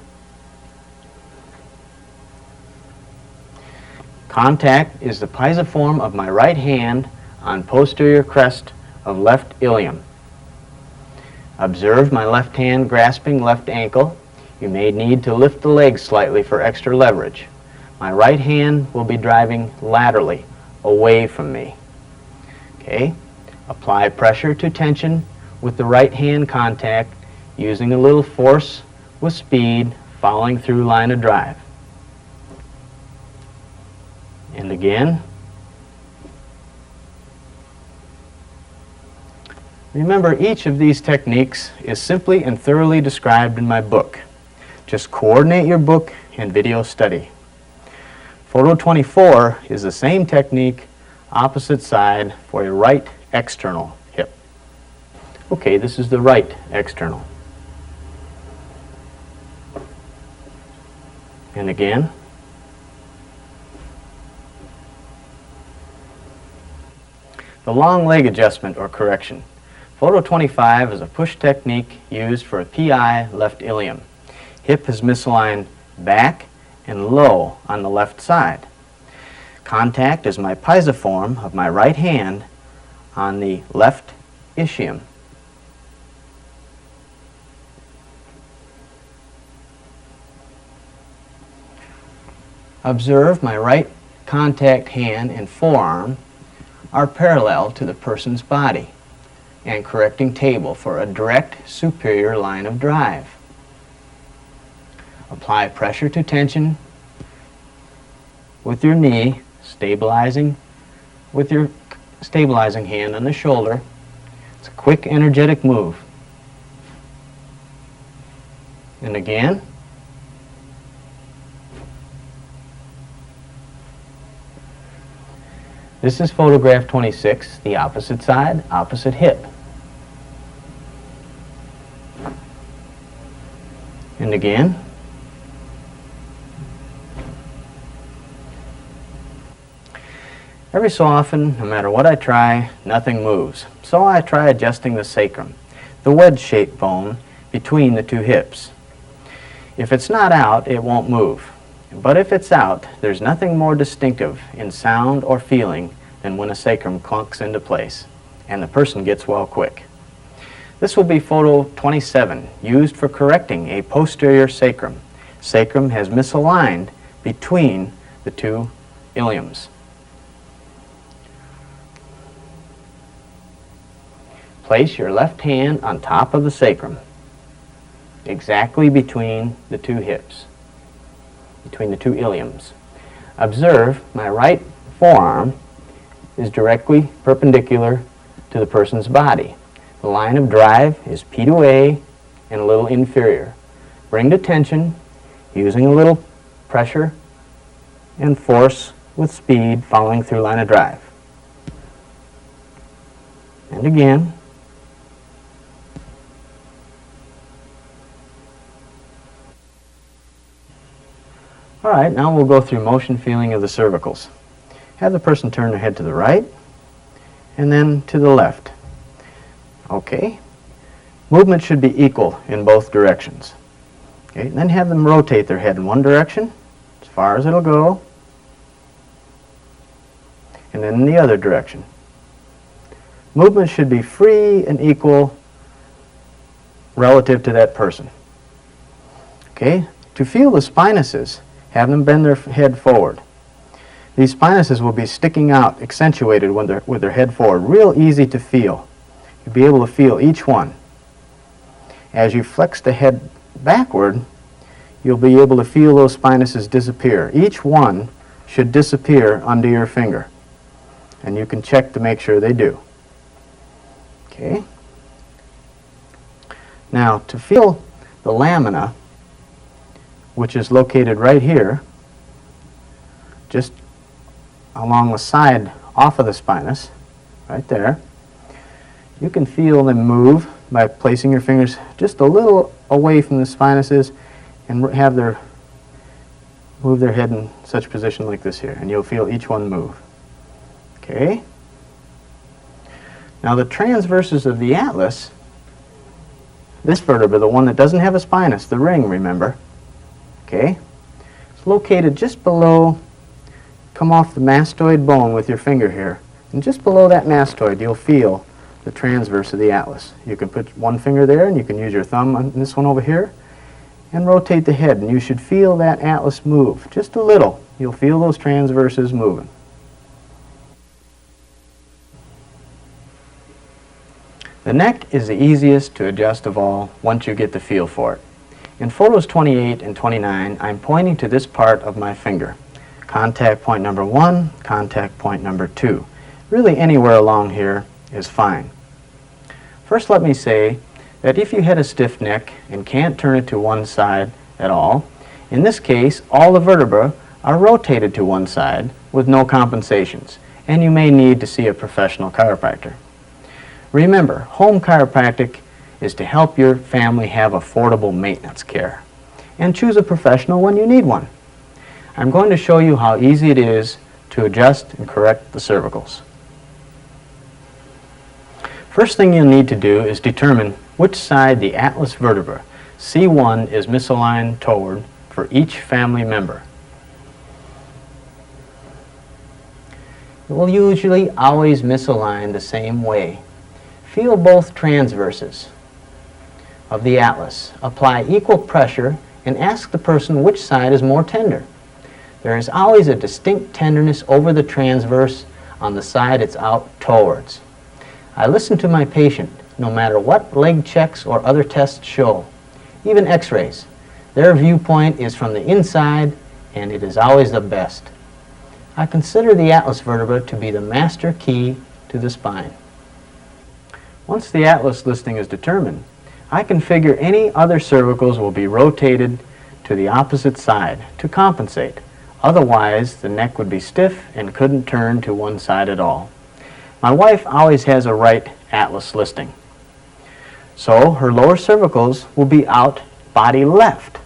Contact is the pisiform of my right hand on posterior crest of left ilium. Observe my left hand grasping left ankle. You may need to lift the leg slightly for extra leverage. My right hand will be driving laterally, away from me. Okay? Apply pressure to tension with the right hand contact, using a little force with speed, following through line of drive. And again. Remember, each of these techniques is simply and thoroughly described in my book. Just coordinate your book and video study. Photo 24 is the same technique, opposite side, for your right external hip. Okay, this is the right external. And again. The long leg adjustment or correction. Photo 25 is a push technique used for a PI left ilium. Hip is misaligned back and low on the left side. Contact is my pisiform of my right hand on the left ischium. Observe my right contact hand and forearm are parallel to the person's body and correcting table for a direct superior line of drive. Apply pressure to tension with your knee, stabilizing with your stabilizing hand on the shoulder. It's a quick, energetic move. And again. This is photograph 26, the opposite side, opposite hip. And again. Every so often, no matter what I try, nothing moves. So I try adjusting the sacrum, the wedge-shaped bone between the two hips. If it's not out, it won't move. But if it's out, there's nothing more distinctive in sound or feeling than when a sacrum clunks into place and the person gets well quick. This will be photo 27, used for correcting a posterior sacrum. Sacrum has misaligned between the two iliums. Place your left hand on top of the sacrum, exactly between the two hips, between the two iliums. Observe my right forearm is directly perpendicular to the person's body. The line of drive is P to A and a little inferior. Bring to tension using a little pressure and force with speed following through line of drive. And again. All right, now we'll go through motion feeling of the cervicals. Have the person turn their head to the right and then to the left. Okay. Movement should be equal in both directions. Okay, and then have them rotate their head in one direction, as far as it'll go, and then in the other direction. Movement should be free and equal relative to that person. Okay, to feel the spinuses, have them bend their head forward. These spinuses will be sticking out, accentuated with their head forward. Real easy to feel. You'll be able to feel each one. As you flex the head backward, you'll be able to feel those spinuses disappear. Each one should disappear under your finger. And you can check to make sure they do. Okay. Now, to feel the lamina, which is located right here, just along the side off of the spinous, right there, you can feel them move by placing your fingers just a little away from the spinuses and have move their head in such position like this here, and you'll feel each one move. Okay? Now the transverses of the atlas, this vertebra, the one that doesn't have a spinous, the ring, remember, okay? It's located just below come off the mastoid bone with your finger here. And just below that mastoid, you'll feel the transverse of the atlas. You can put one finger there, and you can use your thumb on this one over here, and rotate the head, and you should feel that atlas move. Just a little. You'll feel those transverses moving. The neck is the easiest to adjust of all once you get the feel for it. In photos 28 and 29, I'm pointing to this part of my finger. Contact point number 1, contact point number 2. Really anywhere along here is fine. First, let me say that if you had a stiff neck and can't turn it to one side at all, in this case, all the vertebrae are rotated to one side with no compensations, and you may need to see a professional chiropractor. Remember, home chiropractic is to help your family have affordable maintenance care, and choose a professional when you need one. I'm going to show you how easy it is to adjust and correct the cervicals. First thing you'll need to do is determine which side the atlas vertebra, C1, is misaligned toward for each family member. It will usually always misalign the same way. Feel both transverses of the atlas. Apply equal pressure and ask the person which side is more tender. There is always a distinct tenderness over the transverse on the side it's out towards. I listen to my patient no matter what leg checks or other tests show, even x-rays. Their viewpoint is from the inside, and it is always the best. I consider the atlas vertebra to be the master key to the spine. Once the atlas listing is determined, I can figure any other cervicals will be rotated to the opposite side to compensate. Otherwise, the neck would be stiff and couldn't turn to one side at all. My wife always has a right atlas listing, so her lower cervicals will be out body left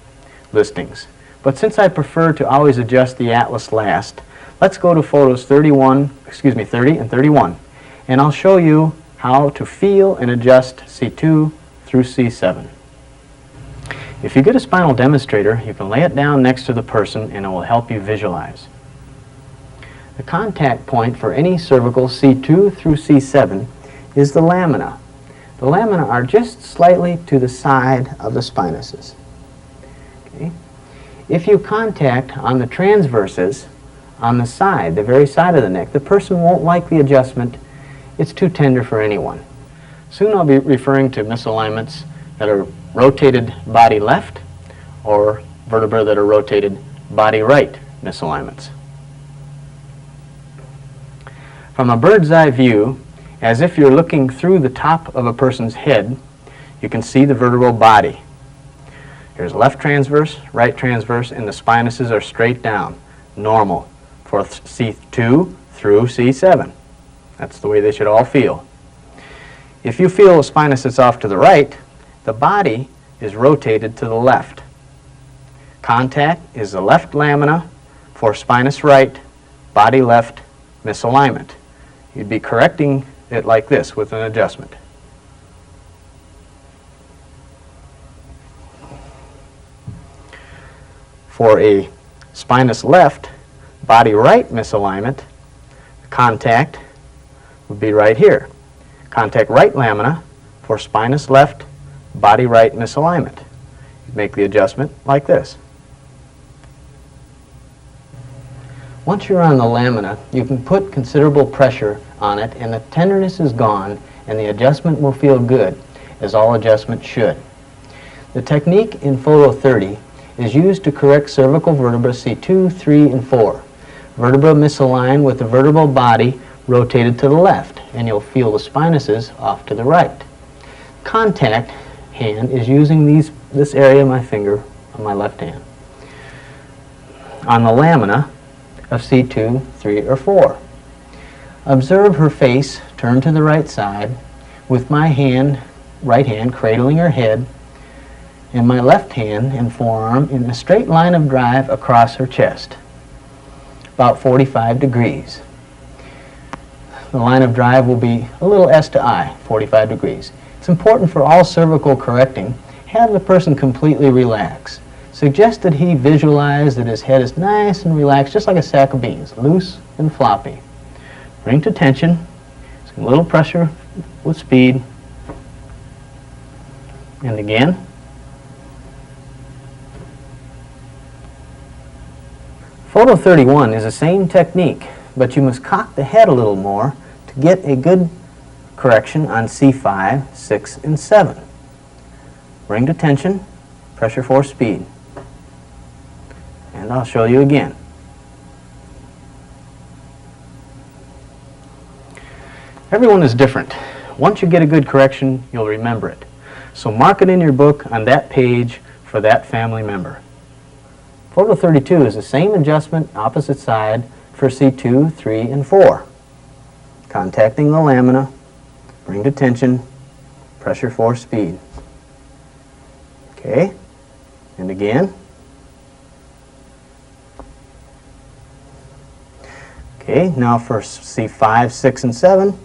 listings. But since I prefer to always adjust the atlas last, let's go to photos 30 and 31, and I'll show you how to feel and adjust C2 through C7. If you get a spinal demonstrator, you can lay it down next to the person and it will help you visualize. The contact point for any cervical C2 through C7 is the lamina. The lamina are just slightly to the side of the spinuses. Okay. If you contact on the transverses on the side, the very side of the neck, the person won't like the adjustment. It's too tender for anyone. Soon I'll be referring to misalignments that are rotated body left or vertebrae that are rotated body right misalignments. From a bird's eye view, as if you're looking through the top of a person's head, you can see the vertebral body. Here's left transverse, right transverse, and the spinuses are straight down, normal, for C2 through C7. That's the way they should all feel. If you feel a spinous that's off to the right, the body is rotated to the left. Contact is the left lamina for spinous right, body left misalignment. You'd be correcting it like this with an adjustment. For a spinous left, body right misalignment, contact would be right here. Contact right lamina for spinous left, body right misalignment. You make the adjustment like this. Once you're on the lamina, you can put considerable pressure on it and the tenderness is gone and the adjustment will feel good, as all adjustments should. The technique in photo 30 is used to correct cervical vertebra C2, 3, and 4. Vertebra misaligned with the vertebral body rotated to the left, and you'll feel the spinuses off to the right. Contact hand is using this area of my finger on my left hand on the lamina of C2, 3, or 4. Observe her face turn to the right side with my right hand cradling her head and my left hand and forearm in a straight line of drive across her chest, about 45 degrees. The line of drive will be a little S to I, 45 degrees. It's important for all cervical correcting, have the person completely relax. Suggest that he visualize that his head is nice and relaxed, just like a sack of beans, loose and floppy. Bring to tension, a little pressure with speed, and again. Photo 31 is the same technique, but you must cock the head a little more to get a good correction on C5, 6, and 7. Bring to tension, pressure for speed. And I'll show you again. Everyone is different. Once you get a good correction, you'll remember it. So mark it in your book on that page for that family member. Photo 32 is the same adjustment, opposite side, for C2, 3, and 4. Contacting the lamina, bring to tension, pressure for speed. Okay, and again. Okay, now for C5, 6, and 7,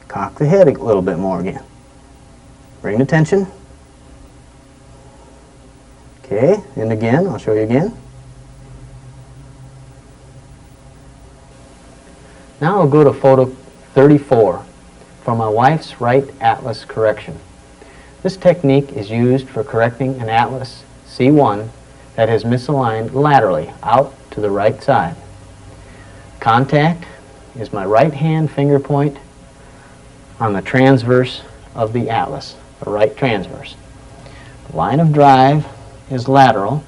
cock the head a little bit more again. Bring to tension. Okay, and again, I'll show you again. Now I'll go to photo 34 for my wife's right atlas correction. This technique is used for correcting an atlas C1 that is misaligned laterally out to the right side. Contact is my right hand finger point on the transverse of the atlas, the right transverse. The line of drive is lateral,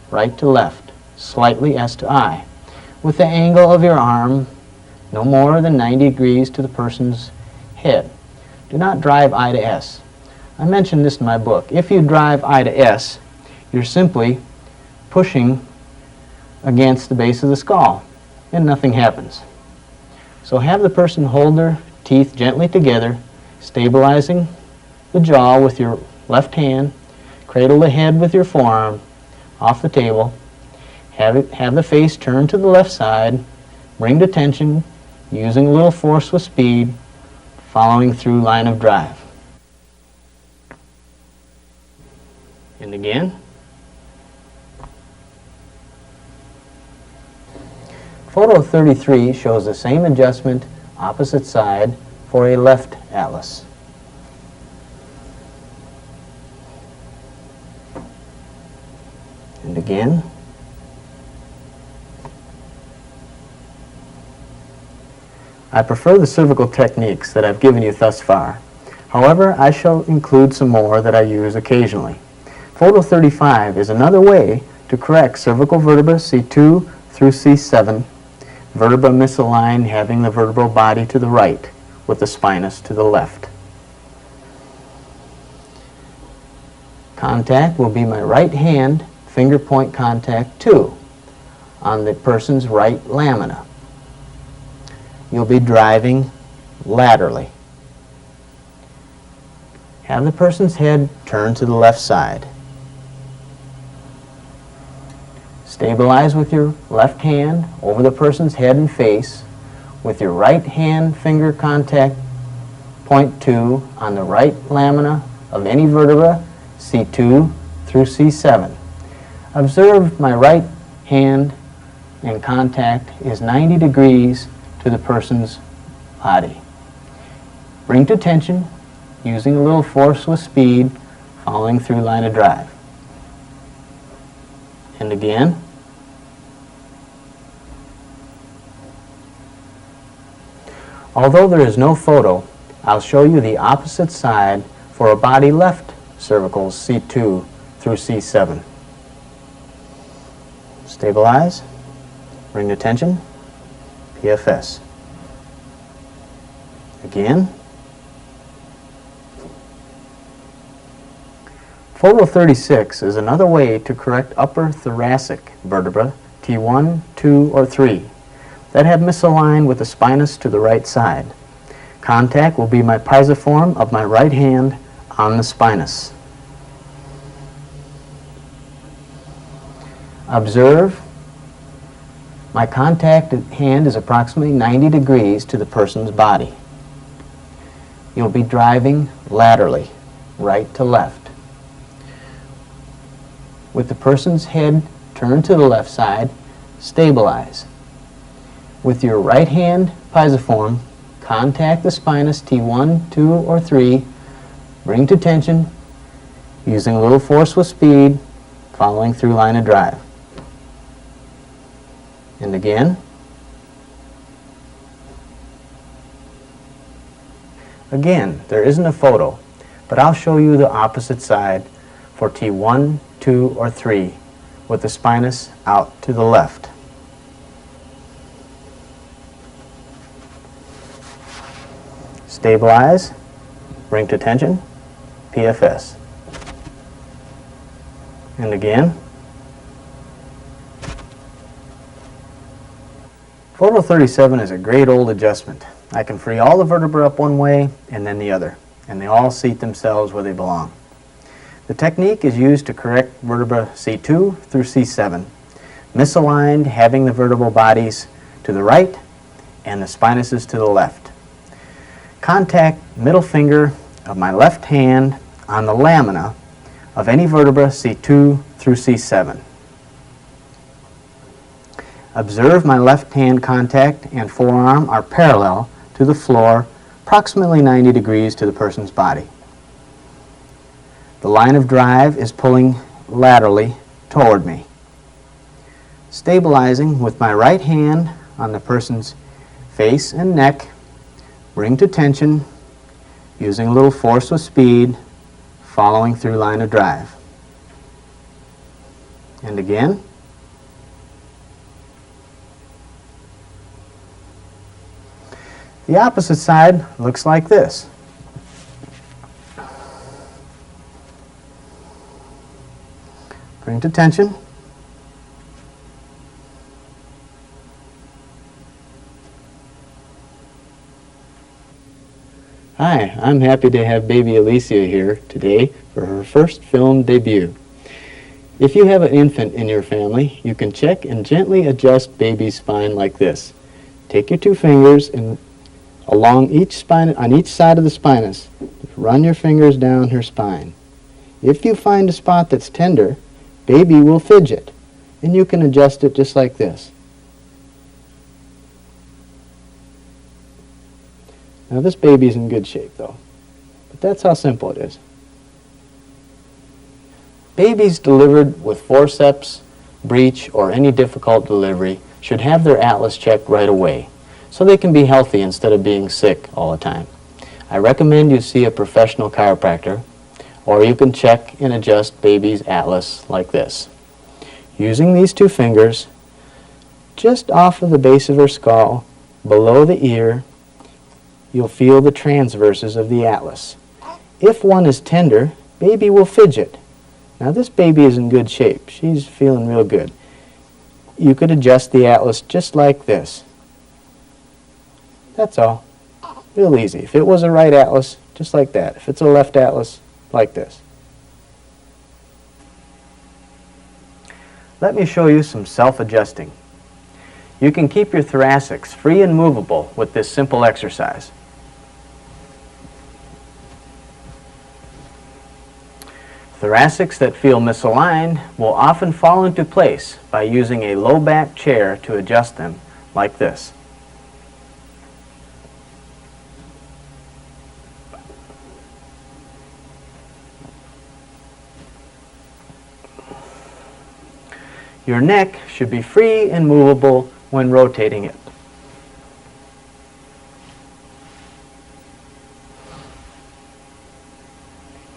right to left, slightly S to I, with the angle of your arm no more than 90 degrees to the person's head. Do not drive I to S. I mentioned this in my book. If you drive I to S, you're simply pushing against the base of the skull, and nothing happens. So have the person hold their teeth gently together, stabilizing the jaw with your left hand, cradle the head with your forearm off the table, have the face turned to the left side, bring to tension, using a little force with speed, following through line of drive. And again. Photo 33 shows the same adjustment, opposite side, for a left atlas. And again. I prefer the cervical techniques that I've given you thus far. However, I shall include some more that I use occasionally. Photo 35 is another way to correct cervical vertebra C2 through C7, vertebra misaligned, having the vertebral body to the right with the spinous to the left. Contact will be my right hand finger point contact 2 on the person's right lamina. You'll be driving laterally. Have the person's head turned to the left side. Stabilize with your left hand over the person's head and face with your right hand finger contact point 2 on the right lamina of any vertebra, C2 through C7. Observe my right hand and contact is 90 degrees to the person's body. Bring to tension, using a little force with speed, following through line of drive. And again. Although there is no photo, I'll show you the opposite side for a body left cervicals C2 through C7. Stabilize, bring to tension, PFS. Again. Photo 36 is another way to correct upper thoracic vertebra T1, 2, or 3 that have misaligned with the spinous to the right side. Contact will be my pisiform of my right hand on the spinous. Observe my contact hand is approximately 90 degrees to the person's body. You'll be driving laterally, right to left. With the person's head turned to the left side, stabilize. With your right hand piezoform, contact the spinous T1, 2, or 3. Bring to tension, using a little force with speed, following through line of drive. And again. Again, there isn't a photo, but I'll show you the opposite side for T1, 2, or 3 with the spinous out to the left. Stabilize, bring to tension, PFS. And again. Photo 37 is a great old adjustment. I can free all the vertebrae up one way and then the other, and they all seat themselves where they belong. The technique is used to correct vertebra C2 through C7, misaligned, having the vertebral bodies to the right and the spinuses to the left. Contact middle finger of my left hand on the lamina of any vertebra C2 through C7. Observe my left hand contact and forearm are parallel to the floor, approximately 90 degrees to the person's body. The line of drive is pulling laterally toward me. Stabilizing with my right hand on the person's face and neck, bring to tension, using a little force with speed, following through line of drive. And again. The opposite side looks like this. Bring to tension. Hi, I'm happy to have baby Alicia here today for her first film debut. If you have an infant in your family, you can check and gently adjust baby's spine like this. Take your two fingers and along each spine, on each side of the spinous, run your fingers down her spine. If you find a spot that's tender, baby will fidget, and you can adjust it just like this. Now this baby's in good shape though, but that's how simple it is. Babies delivered with forceps, breech, or any difficult delivery should have their atlas checked right away, so they can be healthy instead of being sick all the time. I recommend you see a professional chiropractor, or you can check and adjust baby's atlas like this. Using these two fingers, just off of the base of her skull, below the ear, you'll feel the transverses of the atlas. If one is tender, baby will fidget. Now this baby is in good shape. She's feeling real good. You could adjust the atlas just like this. That's all. Real easy. If it was a right atlas, just like that. If it's a left atlas, like this. Let me show you some self-adjusting. You can keep your thoracics free and movable with this simple exercise. Thoracics that feel misaligned will often fall into place by using a low back chair to adjust them, like this. Your neck should be free and movable when rotating it.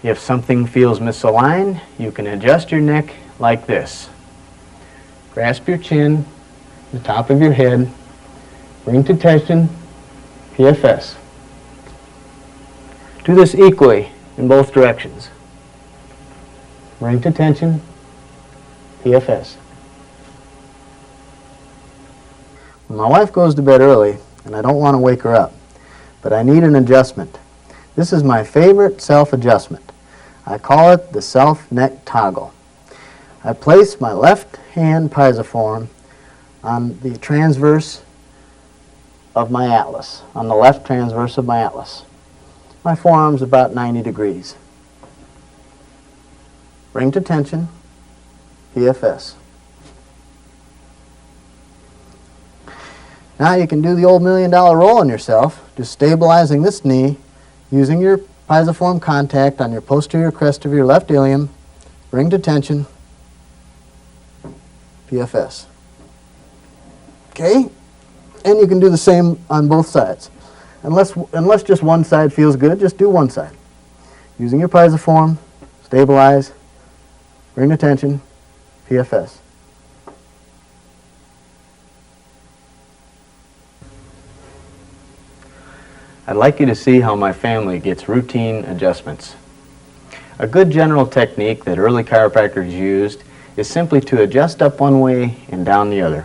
If something feels misaligned, you can adjust your neck like this. Grasp your chin, the top of your head, bring to tension, PFS. Do this equally in both directions. Bring to tension, PFS. My wife goes to bed early, and I don't want to wake her up, but I need an adjustment. This is my favorite self-adjustment. I call it the self-neck toggle. I place my left hand piezoform on the transverse of my atlas, on the left transverse of my atlas. My forearm's about 90 degrees. Bring to tension, PFS. Now you can do the old $1 million roll on yourself, just stabilizing this knee using your pisiform contact on your posterior crest of your left ilium. Bring to tension. PFS. Okay? And you can do the same on both sides. Unless just one side feels good, just do one side. Using your pisiform, stabilize, bring to tension, PFS. I'd like you to see how my family gets routine adjustments. A good general technique that early chiropractors used is simply to adjust up one way and down the other.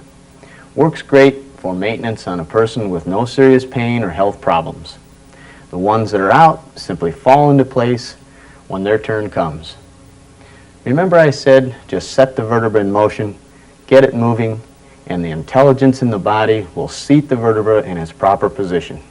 Works great for maintenance on a person with no serious pain or health problems. The ones that are out simply fall into place when their turn comes. Remember I said just set the vertebra in motion, get it moving, and the intelligence in the body will seat the vertebra in its proper position.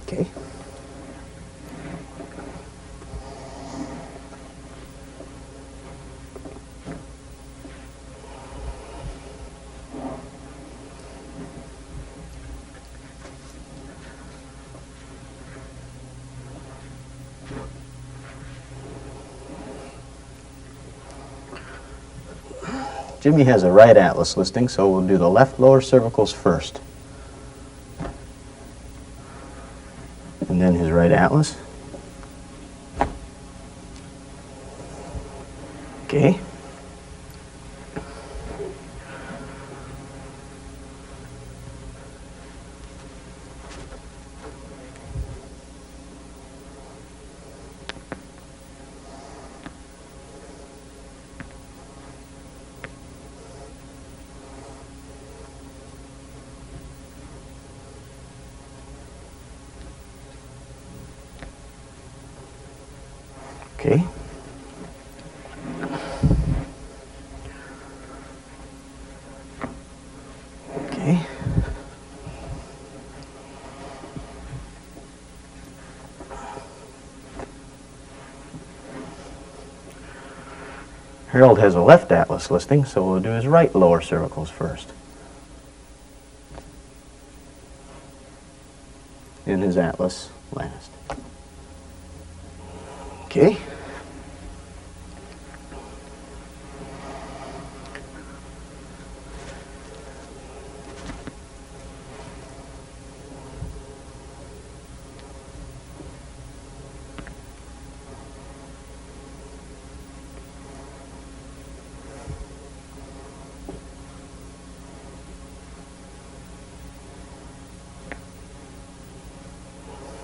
Okay. Jimmy has a right atlas listing, so we'll do the left lower cervicals first. And then his right atlas. Okay. Okay. Okay. Harold has a left atlas listing, so we'll do his right lower cervicals first. And his atlas last. Okay.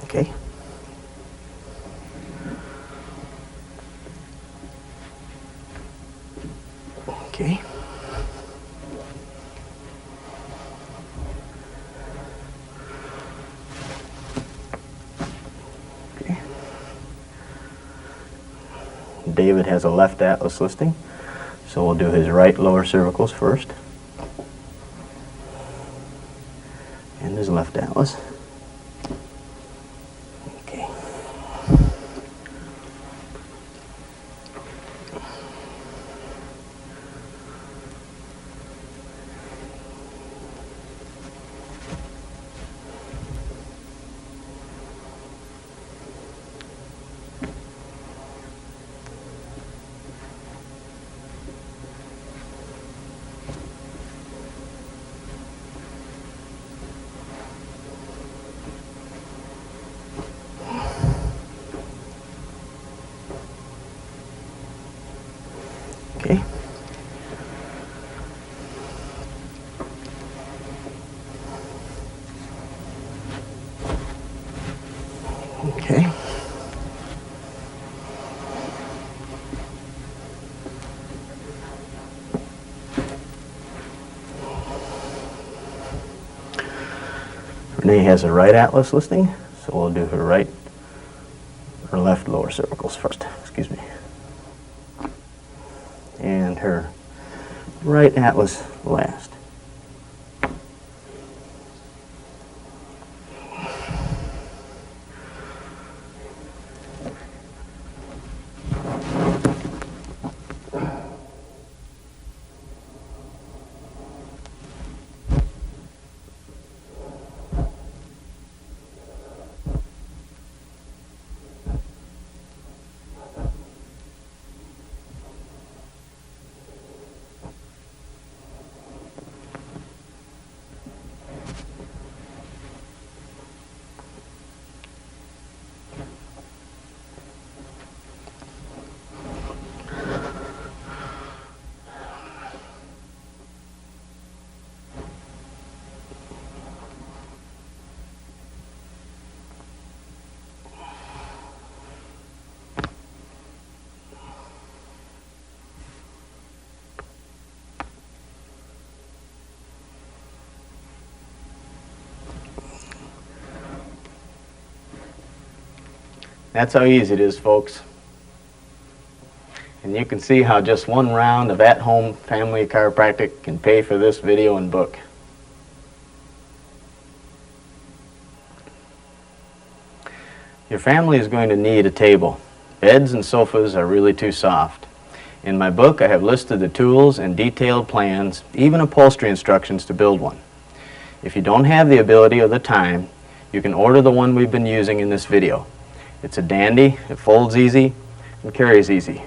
Okay. Okay. Okay. David has a left atlas listing, so we'll do his right lower cervicals first. And his left atlas. Okay. Okay. Okay. Renee has a right atlas listing, so we'll do her left lower cervicals first, excuse me. And her right atlas last. That's how easy it is, folks. And you can see how just one round of at-home family chiropractic can pay for this video and book. Your family is going to need a table. Beds and sofas are really too soft. In my book, I have listed the tools and detailed plans, even upholstery instructions to build one. If you don't have the ability or the time, you can order the one we've been using in this video. It's a dandy, it folds easy, and carries easy.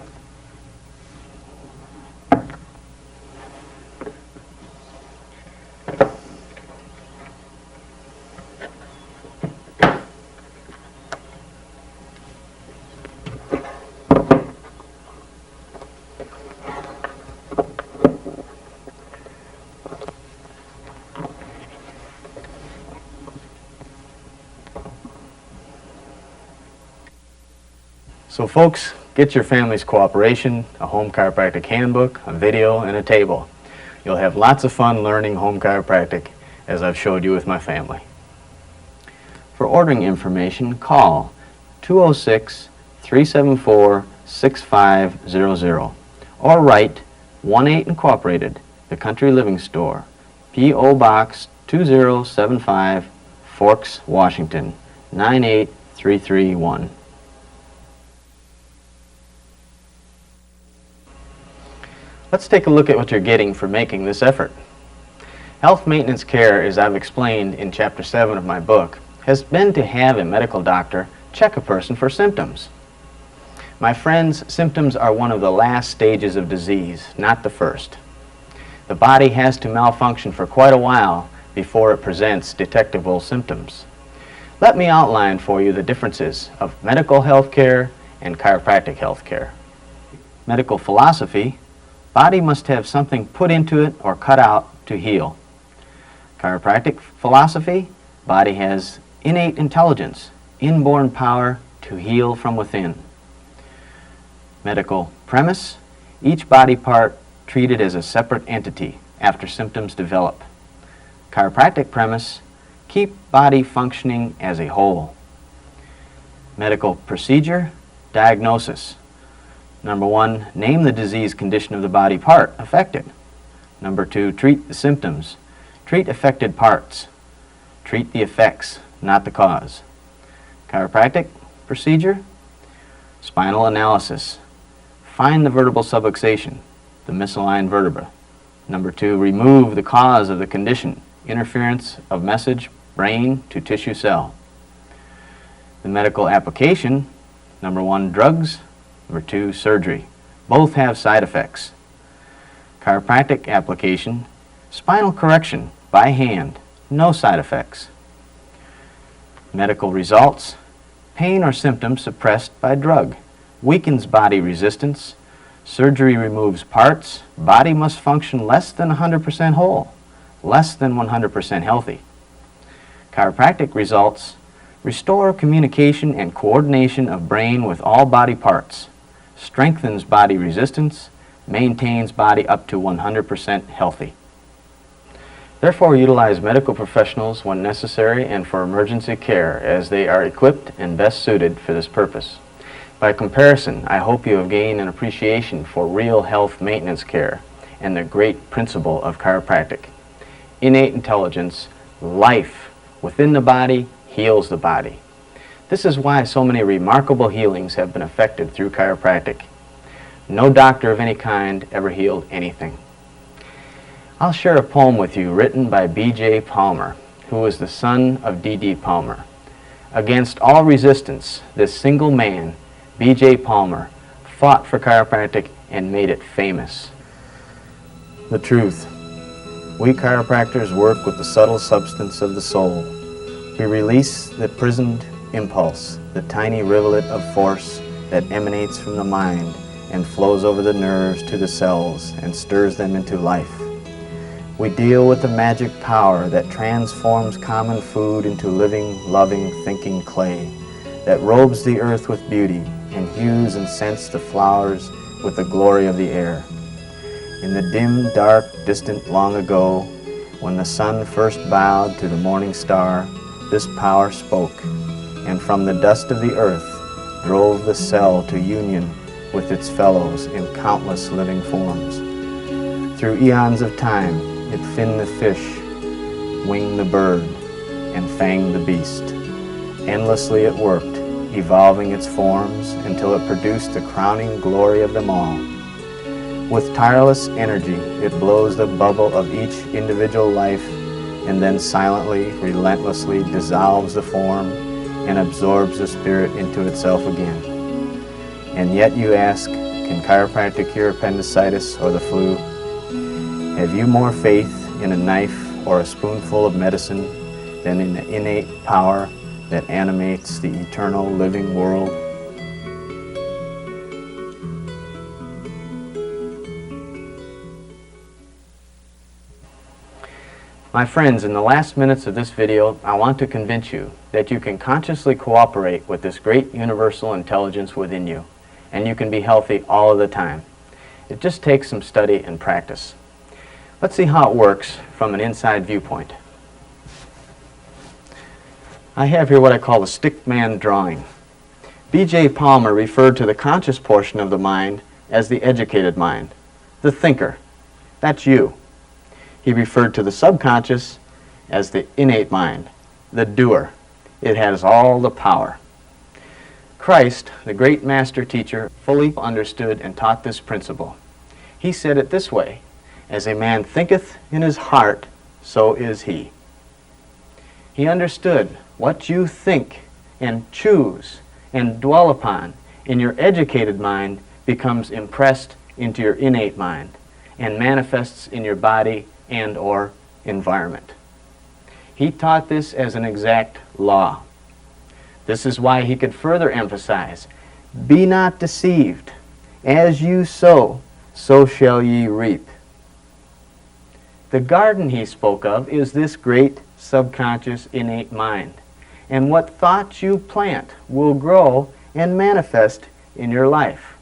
So folks, get your family's cooperation, a home chiropractic handbook, a video, and a table. You'll have lots of fun learning home chiropractic as I've showed you with my family. For ordering information, call 206-374-6500 or write 1-8 Incorporated, The Country Living Store, P.O. Box 2075, Forks, Washington, 98331. Let's take a look at what you're getting for making this effort. Health maintenance care, as I've explained in Chapter 7 of my book, has been to have a medical doctor check a person for symptoms. My friends, symptoms are one of the last stages of disease, not the first. The body has to malfunction for quite a while before it presents detectable symptoms. Let me outline for you the differences of medical health care and chiropractic health care. Medical philosophy: body must have something put into it or cut out to heal. Chiropractic philosophy: body has innate intelligence, inborn power to heal from within. Medical premise: each body part treated as a separate entity after symptoms develop. Chiropractic premise: keep body functioning as a whole. Medical procedure: diagnosis. Number 1, name the disease condition of the body part affected. Number 2, treat the symptoms. Treat affected parts. Treat the effects, not the cause. Chiropractic procedure: spinal analysis. Find the vertebral subluxation, the misaligned vertebra. Number 2, remove the cause of the condition, interference of message, brain to tissue cell. The medical application: number 1, drugs. Number 2, surgery. Both have side effects. Chiropractic application: spinal correction by hand, no side effects. Medical results: pain or symptoms suppressed by drug, weakens body resistance. Surgery removes parts. Body must function less than 100% whole, less than 100% healthy. Chiropractic results: restore communication and coordination of brain with all body parts, strengthens body resistance, maintains body up to 100% healthy. Therefore, utilize medical professionals when necessary and for emergency care, as they are equipped and best suited for this purpose. By comparison, I hope you have gained an appreciation for real health maintenance care and the great principle of chiropractic. Innate intelligence, life within the body, heals the body. This is why so many remarkable healings have been effected through chiropractic. No doctor of any kind ever healed anything. I'll share a poem with you written by B.J. Palmer, who was the son of D.D. Palmer. Against all resistance, this single man, B.J. Palmer, fought for chiropractic and made it famous. The truth. We chiropractors work with the subtle substance of the soul. We release the prisoned impulse, the tiny rivulet of force that emanates from the mind and flows over the nerves to the cells and stirs them into life. We deal with the magic power that transforms common food into living, loving, thinking clay, that robes the earth with beauty and hues and scents the flowers with the glory of the air. In the dim, dark, distant long ago, when the sun first bowed to the morning star, this power spoke, and from the dust of the earth drove the cell to union with its fellows in countless living forms. Through eons of time, it finned the fish, winged the bird, and fanged the beast. Endlessly it worked, evolving its forms until it produced the crowning glory of them all. With tireless energy, it blows the bubble of each individual life and then silently, relentlessly dissolves the form and absorbs the spirit into itself again. And yet you ask, can chiropractic cure appendicitis or the flu? Have you more faith in a knife or a spoonful of medicine than in the innate power that animates the eternal living world? My friends, in the last minutes of this video, I want to convince you that you can consciously cooperate with this great universal intelligence within you, and you can be healthy all of the time. It just takes some study and practice. Let's see how it works from an inside viewpoint. I have here what I call the stickman drawing. B.J. Palmer referred to the conscious portion of the mind as the educated mind, the thinker. That's you. He referred to the subconscious as the innate mind, the doer. It has all the power. Christ, the great master teacher, fully understood and taught this principle. He said it this way, "As a man thinketh in his heart, so is he." He understood what you think and choose and dwell upon in your educated mind becomes impressed into your innate mind and manifests in your body and or environment. He taught this as an exact law. This is why he could further emphasize, "Be not deceived. As you sow, so shall ye reap." The garden he spoke of is this great subconscious innate mind. And what thoughts you plant will grow and manifest in your life.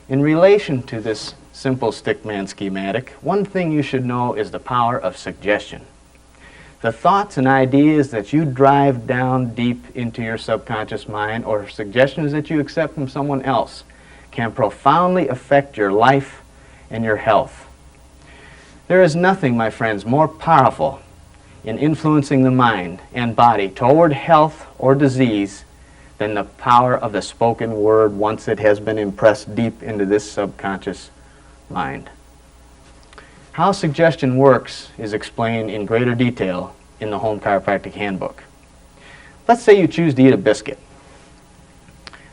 In relation to this simple stickman schematic, one thing you should know is the power of suggestion. The thoughts and ideas that you drive down deep into your subconscious mind, or suggestions that you accept from someone else, can profoundly affect your life and your health. There is nothing, my friends, more powerful in influencing the mind and body toward health or disease than the power of the spoken word once it has been impressed deep into this subconscious mind. How suggestion works is explained in greater detail in the Home Chiropractic Handbook. Let's say you choose to eat a biscuit.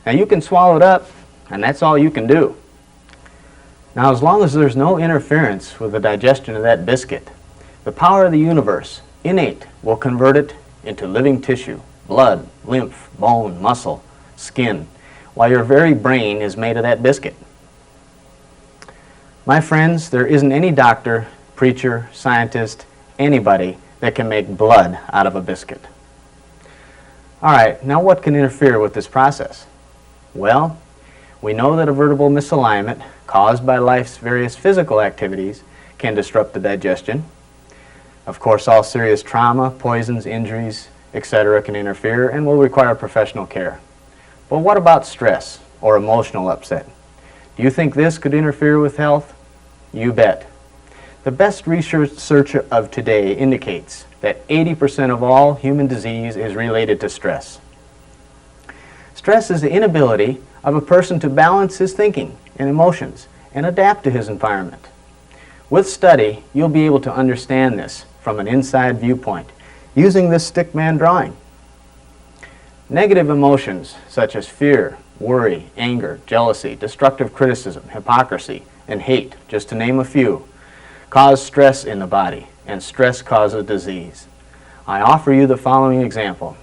Now you can swallow it up, and that's all you can do. Now, as long as there's no interference with the digestion of that biscuit, the power of the universe, innate, will convert it into living tissue, blood, lymph, bone, muscle, skin, while your very brain is made of that biscuit. My friends, there isn't any doctor, preacher, scientist, anybody that can make blood out of a biscuit. All right, now what can interfere with this process? Well, we know that a vertebral misalignment caused by life's various physical activities can disrupt the digestion. Of course, all serious trauma, poisons, injuries, etc. can interfere and will require professional care. But what about stress or emotional upset? Do you think this could interfere with health? You bet. The best research of today indicates that 80% of all human disease is related to stress. Stress is the inability of a person to balance his thinking and emotions and adapt to his environment. With study, you'll be able to understand this from an inside viewpoint using this stickman drawing. Negative emotions such as fear, worry, anger, jealousy, destructive criticism, hypocrisy, and hate, just to name a few, cause stress in the body, and stress causes disease. I offer you the following example.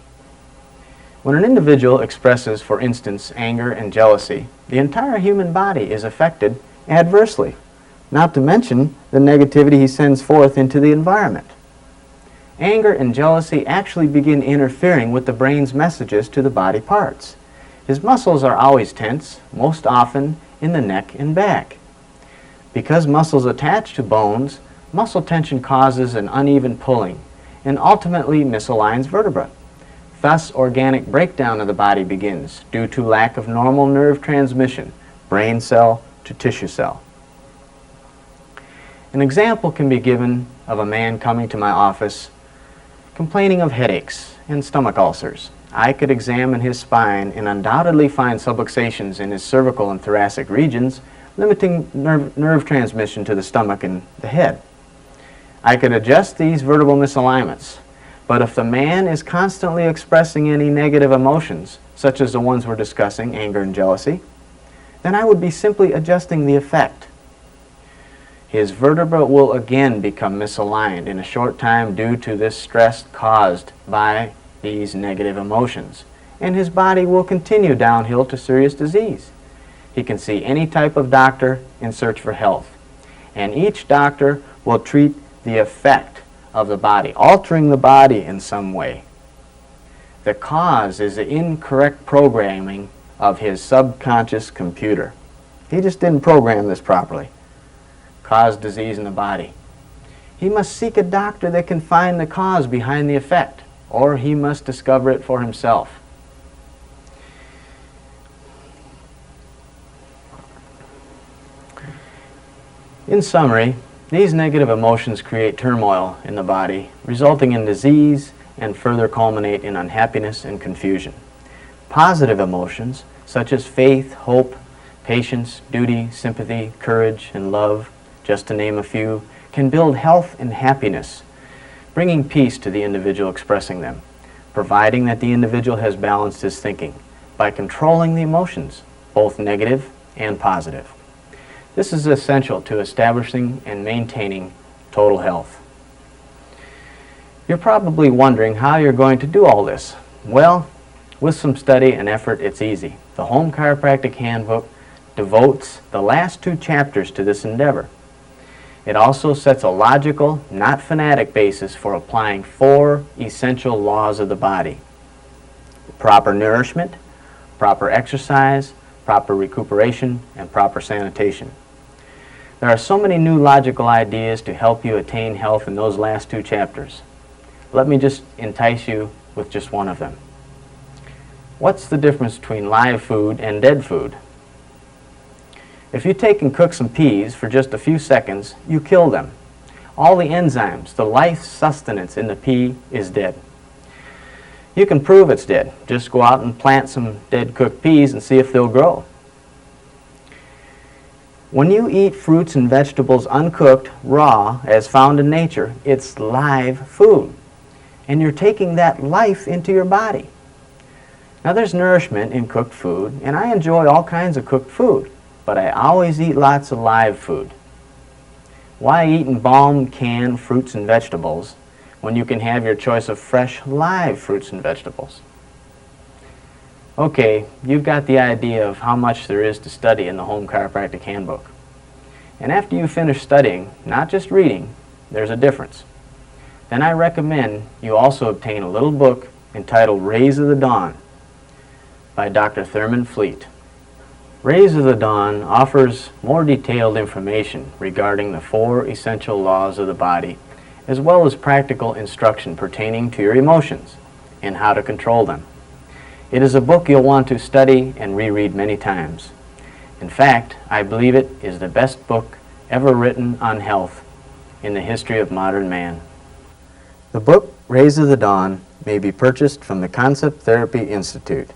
When an individual expresses, for instance, anger and jealousy, the entire human body is affected adversely, not to mention the negativity he sends forth into the environment. Anger and jealousy actually begin interfering with the brain's messages to the body parts. His muscles are always tense, most often in the neck and back. Because muscles attach to bones, muscle tension causes an uneven pulling and ultimately misaligns vertebra. Thus, organic breakdown of the body begins due to lack of normal nerve transmission, brain cell to tissue cell. An example can be given of a man coming to my office complaining of headaches and stomach ulcers. I could examine his spine and undoubtedly find subluxations in his cervical and thoracic regions, limiting nerve transmission to the stomach and the head. I could adjust these vertebral misalignments, but if the man is constantly expressing any negative emotions, such as the ones we're discussing, anger and jealousy, then I would be simply adjusting the effect. His vertebra will again become misaligned in a short time due to this stress caused by these negative emotions, and his body will continue downhill to serious disease. He can see any type of doctor in search for health, and each doctor will treat the effect of the body, altering the body in some way. The cause is the incorrect programming of his subconscious computer. He just didn't program this properly. Caused disease in the body. He must seek a doctor that can find the cause behind the effect, or he must discover it for himself. In summary, these negative emotions create turmoil in the body, resulting in disease and further culminate in unhappiness and confusion. Positive emotions, such as faith, hope, patience, duty, sympathy, courage, and love, just to name a few, can build health and happiness, bringing peace to the individual expressing them, providing that the individual has balanced his thinking by controlling the emotions, both negative and positive. This is essential to establishing and maintaining total health. You're probably wondering how you're going to do all this. Well, with some study and effort, it's easy. The Home Chiropractic Handbook devotes the last 2 chapters to this endeavor. It also sets a logical, not fanatic basis for applying 4 essential laws of the body: proper nourishment, proper exercise, proper recuperation, and proper sanitation. There are so many new logical ideas to help you attain health in those last 2 chapters. Let me just entice you with just one of them. What's the difference between live food and dead food? If you take and cook some peas for just a few seconds, you kill them. All the enzymes, the life sustenance in the pea is dead. You can prove it's dead. Just go out and plant some dead cooked peas and see if they'll grow. When you eat fruits and vegetables uncooked, raw, as found in nature, it's live food. And you're taking that life into your body. Now there's nourishment in cooked food, and I enjoy all kinds of cooked food, but I always eat lots of live food. Why eat embalmed canned fruits and vegetables when you can have your choice of fresh live fruits and vegetables? Okay, you've got the idea of how much there is to study in the Home Chiropractic Handbook. And after you finish studying, not just reading, there's a difference. Then I recommend you also obtain a little book entitled Rays of the Dawn by Dr. Thurman Fleet. Rays of the Dawn offers more detailed information regarding the 4 essential laws of the body as well as practical instruction pertaining to your emotions and how to control them. It is a book you'll want to study and reread many times. In fact, I believe it is the best book ever written on health in the history of modern man. The book, Rays of the Dawn, may be purchased from the Concept Therapy Institute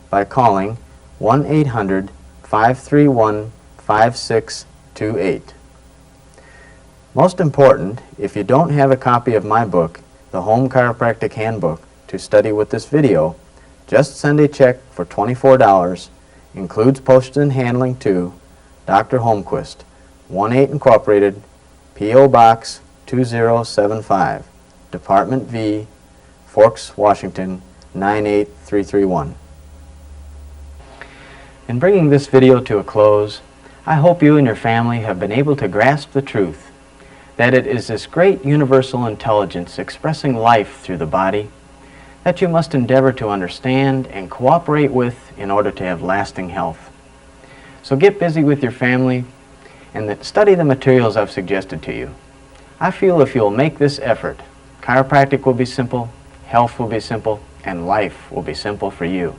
by calling 1-800-531-5628. Most important, if you don't have a copy of my book, The Home Chiropractic Handbook, to study with this video, just send a check for $24, includes postage and handling to Dr. Holmquist, 1-8 Incorporated, P.O. Box 2075, Department V, Forks, Washington, 98331. In bringing this video to a close, I hope you and your family have been able to grasp the truth that it is this great universal intelligence expressing life through the body that you must endeavor to understand and cooperate with in order to have lasting health. So get busy with your family and study the materials I've suggested to you. I feel if you'll make this effort, chiropractic will be simple, health will be simple, and life will be simple for you.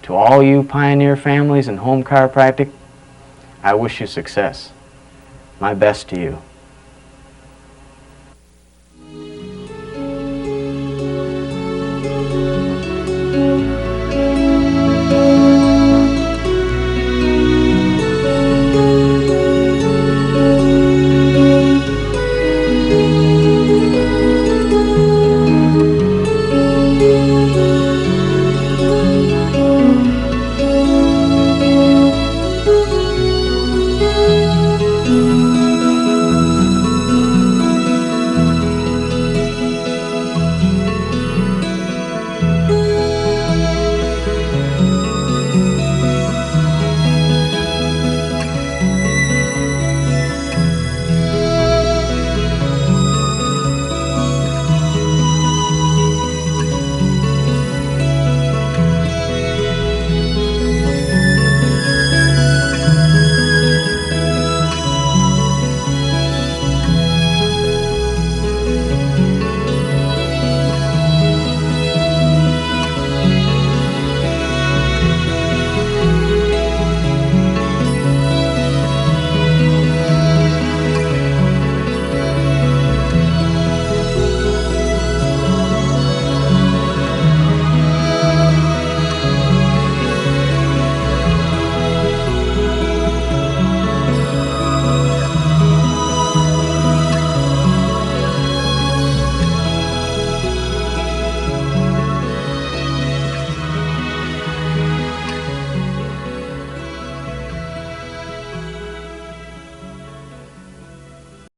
To all you pioneer families in home chiropractic, I wish you success. My best to you.